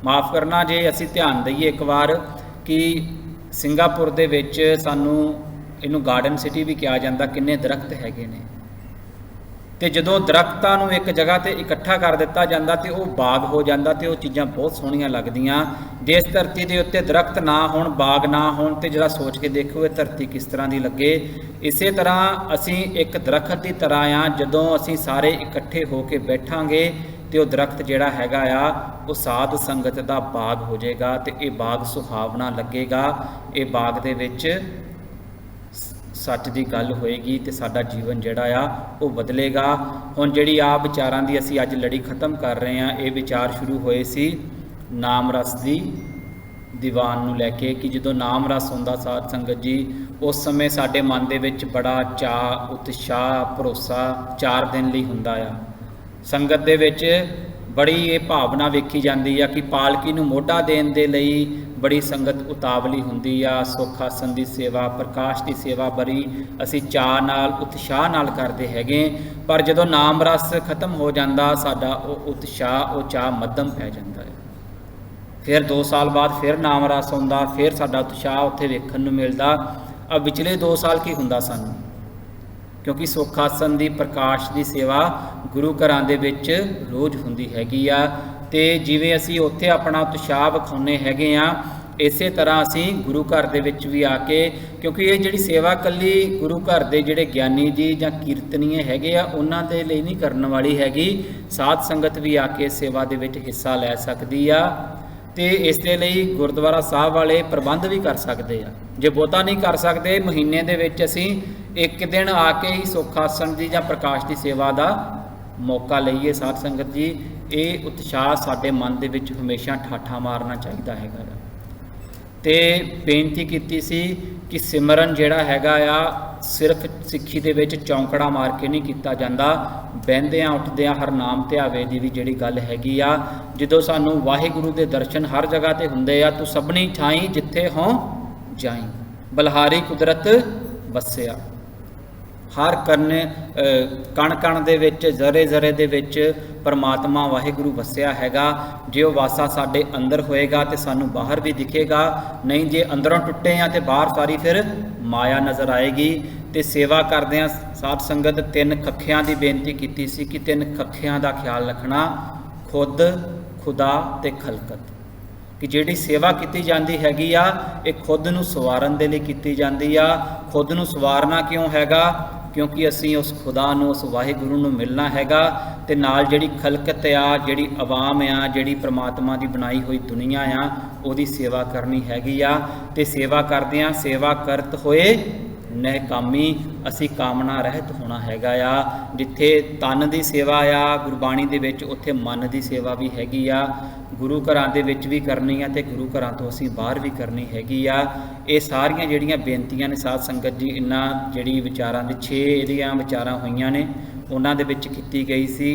ਮਾਫ ਕਰਨਾ ਜੇ ਅਸੀਂ ਧਿਆਨ ਦਈਏ ਇੱਕ ਵਾਰ ਕਿ ਸਿੰਗਾਪੁਰ ਦੇ ਵਿੱਚ ਸਾਨੂੰ ਇਹਨੂੰ ਗਾਰਡਨ ਸਿਟੀ ਵੀ ਕਿਹਾ ਜਾਂਦਾ, ਕਿੰਨੇ ਦਰਖਤ ਹੈਗੇ ਨੇ। ਤੇ ਜਦੋਂ ਦਰਖਤਾਂ ਨੂੰ ਇੱਕ ਜਗ੍ਹਾ ਤੇ ਇਕੱਠਾ ਕਰ ਦਿੱਤਾ ਜਾਂਦਾ ਤੇ ਉਹ ਬਾਗ ਹੋ ਜਾਂਦਾ ਤੇ ਉਹ ਚੀਜ਼ਾਂ ਬਹੁਤ ਸੋਹਣੀਆਂ ਲੱਗਦੀਆਂ। ਜੇ ਇਸ ਧਰਤੀ ਦੇ ਉੱਤੇ ਦਰਖਤ ਨਾ ਹੋਣ, ਬਾਗ ਨਾ ਹੋਣ, ਤੇ ਜਿਹੜਾ ਸੋਚ ਕੇ ਦੇਖੋ ਇਹ ਧਰਤੀ ਕਿਸ ਤਰ੍ਹਾਂ ਦੀ ਲੱਗੇ। ਇਸੇ ਤਰ੍ਹਾਂ ਅਸੀਂ ਇੱਕ ਦਰਖਤ ਦੀ ਤਰ੍ਹਾਂ ਆ। ਜਦੋਂ ਅਸੀਂ ਸਾਰੇ ਇਕੱਠੇ ਹੋ ਕੇ ਬੈਠਾਂਗੇ ਤੇ ਉਹ ਦਰਖਤ ਜਿਹੜਾ ਹੈਗਾ ਆ ਉਹ ਸਾਧ ਸੰਗਤ ਦਾ ਬਾਗ ਹੋ ਜਾਏਗਾ ਤੇ ਇਹ ਬਾਗ ਸੁਹਾਵਣਾ ਲੱਗੇਗਾ। ਇਹ ਬਾਗ ਦੇ ਵਿੱਚ ਸੱਚ ਦੀ ਗੱਲ ਹੋਏਗੀ ਤੇ ਸਾਡਾ ਜੀਵਨ ਜਿਹੜਾ ਆ ਉਹ ਬਦਲੇਗਾ। ਹੁਣ ਜਿਹੜੀ ਆ ਵਿਚਾਰਾਂ ਦੀ ਅਸੀਂ ਅੱਜ ਲੜੀ ਖਤਮ ਕਰ ਰਹੇ ਹਾਂ, ਇਹ ਵਿਚਾਰ ਸ਼ੁਰੂ ਹੋਏ ਸੀ ਨਾਮ ਰਸ ਦੀ ਦੀਵਾਨ ਨੂੰ ਲੈ ਕੇ, ਕਿ ਜਦੋਂ ਨਾਮ ਰਸ ਹੁੰਦਾ ਸਾਧ ਸੰਗਤ ਜੀ ਉਸ ਸਮੇਂ ਸਾਡੇ ਮਨ ਦੇ ਵਿੱਚ ਬੜਾ ਚਾਅ, ਉਤਸ਼ਾਹ, ਭਰੋਸਾ 4 ਦਿਨ ਲਈ ਹੁੰਦਾ ਆ। ਸੰਗਤ ਦੇ ਵਿੱਚ ਬੜੀ ਇਹ ਭਾਵਨਾ ਵੇਖੀ ਜਾਂਦੀ ਆ ਕਿ ਪਾਲਕੀ ਨੂੰ ਮੋਢਾ ਦੇਣ ਦੇ ਲਈ ਬੜੀ ਸੰਗਤ ਉਤਾਵਲੀ ਹੁੰਦੀ ਆ। ਸੁੱਖ ਆਸਣ ਦੀ ਸੇਵਾ, ਪ੍ਰਕਾਸ਼ ਦੀ ਸੇਵਾ ਬੜੀ ਅਸੀਂ ਚਾਅ ਨਾਲ, ਉਤਸ਼ਾਹ ਨਾਲ ਕਰਦੇ ਹੈਗੇ। ਪਰ ਜਦੋਂ ਨਾਮ ਰਸ ਖਤਮ ਹੋ ਜਾਂਦਾ ਸਾਡਾ ਉਹ ਉਤਸ਼ਾਹ, ਉਹ ਚਾਅ ਮੱਧਮ ਪੈ ਜਾਂਦਾ ਹੈ। ਫਿਰ 2 ਸਾਲ ਬਾਅਦ ਫਿਰ ਨਾਮ ਰਸ ਆਉਂਦਾ, ਫਿਰ ਸਾਡਾ ਉਤਸ਼ਾਹ ਉੱਥੇ ਵੇਖਣ ਨੂੰ ਮਿਲਦਾ। अब पिछले 2 साल की हुंदा सानू, क्योंकि सुख आसन की प्रकाश की सेवा गुरु घरां दे विच रोज़ हुंदी हैगी आ। ते जिवें असीं उत्थे अपना उत्साह विखाउने हैगे आ, इसे तरह असीं गुरु घर दे विच भी आके, क्योंकि ये जिहड़ी सेवा कल्ली गुरु घर दे जिहड़े ज्ञानी जी जां कीर्तनीय हैगे आ उन्हां दे लई नहीं करन वाली हैगी। साध संगत भी आके सेवा दे विच हिस्सा लै सकदी आ। ते इस दे लई गुरुद्वारा साहब वाले प्रबंध भी कर सकते हैं। जे बहुता नहीं कर सकते, महीने दे विच असीं एक दिन आके ही सुख आसन की जां प्रकाश की सेवा का मौका लईए। साध संगत जी, ये उत्साह साडे मन दे विच हमेशा ठाठा मारना चाहिए हैगा। ते बेनती कीती सी कि सिमरन जिहड़ा हैगा आ सिर्फ सिक्खी दे विच चौंकड़ा मार के नहीं किया जाता, बहिंदियां उठदियां हर नाम ध्यावे दी भी जिहड़ी गल हैगी आ। जदों सानू वाहिगुरू दे दर्शन हर जगह ते हुंदे आ, तू सबनी ठाई जिथे हों जाई, बलहारी कुदरत वसिया। ਹਰ ਕਣ ਕਣ ਦੇ ਵਿੱਚ, ਜ਼ਰੇ ਜ਼ਰੇ ਦੇ ਵਿੱਚ ਪਰਮਾਤਮਾ ਵਾਹਿਗੁਰੂ ਵਸਿਆ ਹੈਗਾ। ਜੇ ਉਹ ਵਾਸਾ ਸਾਡੇ ਅੰਦਰ ਹੋਏਗਾ ਤੇ ਸਾਨੂੰ ਬਾਹਰ ਵੀ ਦਿਖੇਗਾ, ਨਹੀਂ ਜੇ ਅੰਦਰੋਂ ਟੁੱਟੇ ਆ ਤੇ ਬਾਹਰ ਸਾਰੀ ਫਿਰ ਮਾਇਆ ਨਜ਼ਰ ਆਏਗੀ। ਤੇ ਸੇਵਾ ਕਰਦਿਆਂ ਸਾਧ ਸੰਗਤ 3 ਖੱਖਿਆਂ ਦੀ ਬੇਨਤੀ ਕੀਤੀ ਸੀ ਕਿ 3 ਖੱਖਿਆਂ ਦਾ ਖਿਆਲ ਰੱਖਣਾ, ਖੁਦ, ਖੁਦਾ ਤੇ ਖਲਕਤ। ਕਿ ਜਿਹੜੀ ਸੇਵਾ ਕੀਤੀ ਜਾਂਦੀ ਹੈਗੀ ਆ ਇਹ ਖੁਦ ਨੂੰ ਸਵਾਰਨ ਦੇ ਲਈ ਕੀਤੀ ਜਾਂਦੀ ਆ। ਖੁਦ ਨੂੰ ਸਵਾਰਨਾ ਕਿਉਂ ਹੈਗਾ? ਕਿਉਂਕਿ ਅਸੀਂ ਉਸ ਖੁਦਾ ਨੂੰ, ਉਸ ਵਾਹਿਗੁਰੂ ਨੂੰ ਮਿਲਣਾ ਹੈਗਾ। ਤੇ ਨਾਲ ਜਿਹੜੀ ਖਲਕਤ ਆ, ਜਿਹੜੀ ਆਵਾਮ ਆ, ਜਿਹੜੀ ਪ੍ਰਮਾਤਮਾ ਦੀ ਬਣਾਈ ਹੋਈ ਦੁਨੀਆ ਆ, ਉਹਦੀ ਸੇਵਾ ਕਰਨੀ ਹੈਗੀ ਆ। ਤੇ ਸੇਵਾ ਕਰਦਿਆਂ ਸੇਵਾ ਕਰਤ ਹੋਏ ਨਹਿਕਾਮੀ, ਅਸੀਂ ਕਾਮਨਾ ਰਹਿਤ ਹੋਣਾ ਹੈਗਾ ਆ। ਜਿੱਥੇ ਤਨ ਦੀ ਸੇਵਾ ਆ ਗੁਰਬਾਣੀ ਦੇ ਵਿੱਚ, ਉੱਥੇ ਮਨ ਦੀ ਸੇਵਾ ਵੀ ਹੈਗੀ ਆ। ਗੁਰੂ ਘਰਾਂ ਦੇ ਵਿੱਚ ਵੀ ਕਰਨੀ ਆ ਤੇ ਗੁਰੂ ਘਰਾਂ ਤੋਂ ਅਸੀਂ ਬਾਹਰ ਵੀ ਕਰਨੀ ਹੈਗੀ ਆ। ਇਹ ਸਾਰੀਆਂ ਜਿਹੜੀਆਂ ਬੇਨਤੀਆਂ ਨੇ ਸਾਧ ਸੰਗਤ ਜੀ, ਇਹਨਾਂ ਜਿਹੜੀ ਵਿਚਾਰਾਂ ਦੇ 6 ਇਹਦੀਆਂ ਵਿਚਾਰਾਂ ਹੋਈਆਂ ਨੇ, ਉਹਨਾਂ ਦੇ ਵਿੱਚ ਕੀਤੀ ਗਈ ਸੀ।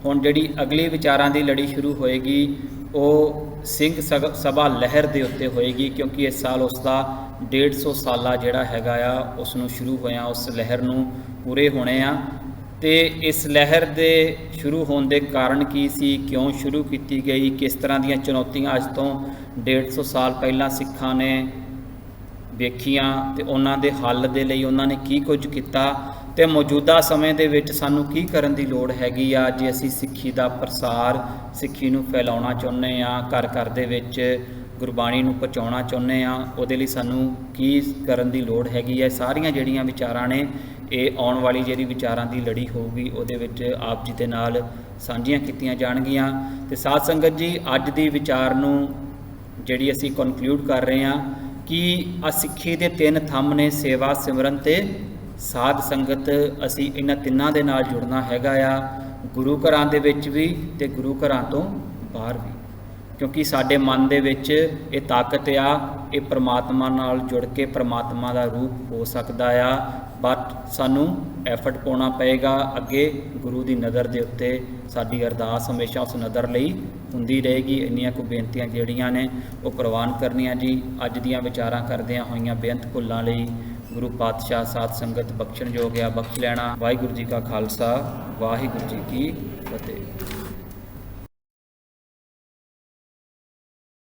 ਹੁਣ ਜਿਹੜੀ ਅਗਲੀ ਵਿਚਾਰਾਂ ਦੀ ਲੜੀ ਸ਼ੁਰੂ ਹੋਏਗੀ ਉਹ ਸਿੰਘ ਸਭਾ ਲਹਿਰ ਦੇ ਉੱਤੇ ਹੋਏਗੀ, ਕਿਉਂਕਿ ਇਸ ਸਾਲ ਉਸ ਦਾ 150 ਸਾਲਾ ਜਿਹੜਾ ਹੈਗਾ ਆ ਉਸ ਨੂੰ ਸ਼ੁਰੂ ਹੋਇਆ, ਉਸ ਲਹਿਰ ਨੂੰ ਪੂਰੇ ਹੋਣੇ ਆ। ਤੇ ਇਸ ਲਹਿਰ ਦੇ ਸ਼ੁਰੂ ਹੋਣ ਦੇ ਕਾਰਨ ਕੀ ਸੀ, ਕਿਉਂ ਸ਼ੁਰੂ ਕੀਤੀ ਗਈ, ਕਿਸ ਤਰ੍ਹਾਂ ਦੀਆਂ ਚੁਣੌਤੀਆਂ ਅੱਜ ਤੋਂ 150 ਸਾਲ ਪਹਿਲਾਂ ਸਿੱਖਾਂ ਨੇ ਵੇਖੀਆਂ ਤੇ ਉਹਨਾਂ ਦੇ ਹੱਲ ਦੇ ਲਈ ਉਹਨਾਂ ਨੇ ਕੀ ਕੁਝ ਕੀਤਾ, ਤੇ ਮੌਜੂਦਾ ਸਮੇਂ ਦੇ ਵਿੱਚ ਸਾਨੂੰ ਕੀ ਕਰਨ ਦੀ ਲੋੜ ਹੈਗੀ ਆ ਜੇ ਅਸੀਂ ਸਿੱਖੀ ਦਾ ਪ੍ਰਸਾਰ, ਸਿੱਖੀ ਨੂੰ ਫੈਲਾਉਣਾ ਚਾਹੁੰਦੇ ਆ, ਘਰ ਘਰ ਦੇ ਵਿੱਚ ਗੁਰਬਾਣੀ ਨੂੰ ਪਹੁੰਚਾਉਣਾ ਚਾਹੁੰਦੇ ਆ, ਉਹਦੇ ਲਈ ਸਾਨੂੰ ਕੀ ਕਰਨ ਦੀ ਲੋੜ ਹੈਗੀ ਹੈ। ਸਾਰੀਆਂ ਜਿਹੜੀਆਂ ਵਿਚਾਰਾਂ ਨੇ ਇਹ ਆਉਣ ਵਾਲੀ ਜਿਹੜੀ ਵਿਚਾਰਾਂ ਦੀ ਲੜੀ ਹੋਊਗੀ ਉਹਦੇ ਵਿੱਚ ਆਪ ਜੀ ਦੇ ਨਾਲ ਸਾਂਝੀਆਂ ਕੀਤੀਆਂ ਜਾਣਗੀਆਂ। ਤੇ ਸਾਧ ਸੰਗਤ ਜੀ, ਅੱਜ ਦੀ ਵਿਚਾਰ ਨੂੰ ਜਿਹੜੀ ਅਸੀਂ ਕਨਕਲੂਡ ਕਰ ਰਹੇ ਹਾਂ ਕਿ ਆ ਸਿੱਖੀ ਦੇ 3 ਥੰਮ ਨੇ, ਸੇਵਾ, ਸਿਮਰਨ ਤੇ ਸਾਧ ਸੰਗਤ। ਅਸੀਂ ਇਹਨਾਂ ਤਿੰਨਾਂ ਦੇ ਨਾਲ ਜੁੜਨਾ ਹੈਗਾ ਆ, ਗੁਰੂ ਘਰਾਂ ਦੇ ਵਿੱਚ ਵੀ ਤੇ ਗੁਰੂ ਘਰਾਂ ਤੋਂ ਬਾਹਰ ਵੀ, ਕਿਉਂਕਿ ਸਾਡੇ ਮਨ ਦੇ ਵਿੱਚ ਇਹ ਤਾਕਤ ਆ, ਇਹ ਪ੍ਰਮਾਤਮਾ ਨਾਲ ਜੁੜ ਕੇ ਪ੍ਰਮਾਤਮਾ ਦਾ ਰੂਪ ਹੋ ਸਕਦਾ ਆ। ਬਟ ਸਾਨੂੰ ਐਫਰਟ ਪਾਉਣਾ ਪਏਗਾ ਅੱਗੇ ਗੁਰੂ ਦੀ ਨਜ਼ਰ ਦੇ ਉੱਤੇ। ਸਾਡੀ ਅਰਦਾਸ ਹਮੇਸ਼ਾ ਉਸ ਨਜ਼ਰ ਲਈ ਹੁੰਦੀ ਰਹੇਗੀ। ਇੰਨੀਆਂ ਕੁ ਬੇਨਤੀਆਂ ਜਿਹੜੀਆਂ ਨੇ ਉਹ ਪ੍ਰਵਾਨ ਕਰਨੀਆਂ ਜੀ। ਅੱਜ ਦੀਆਂ ਵਿਚਾਰਾਂ ਕਰਦਿਆਂ ਹੋਈਆਂ ਬੇਅੰਤ ਭੁੱਲਾਂ ਲਈ ਗੁਰੂ ਪਾਤਸ਼ਾਹ ਸਾਧ ਸੰਗਤ ਬਖਸ਼ਣਯੋਗ ਆ, ਬਖਸ਼ ਲੈਣਾ। ਵਾਹਿਗੁਰੂ ਜੀ ਕਾ ਖਾਲਸਾ, ਵਾਹਿਗੁਰੂ ਜੀ ਕੀ ਫਤਿਹ।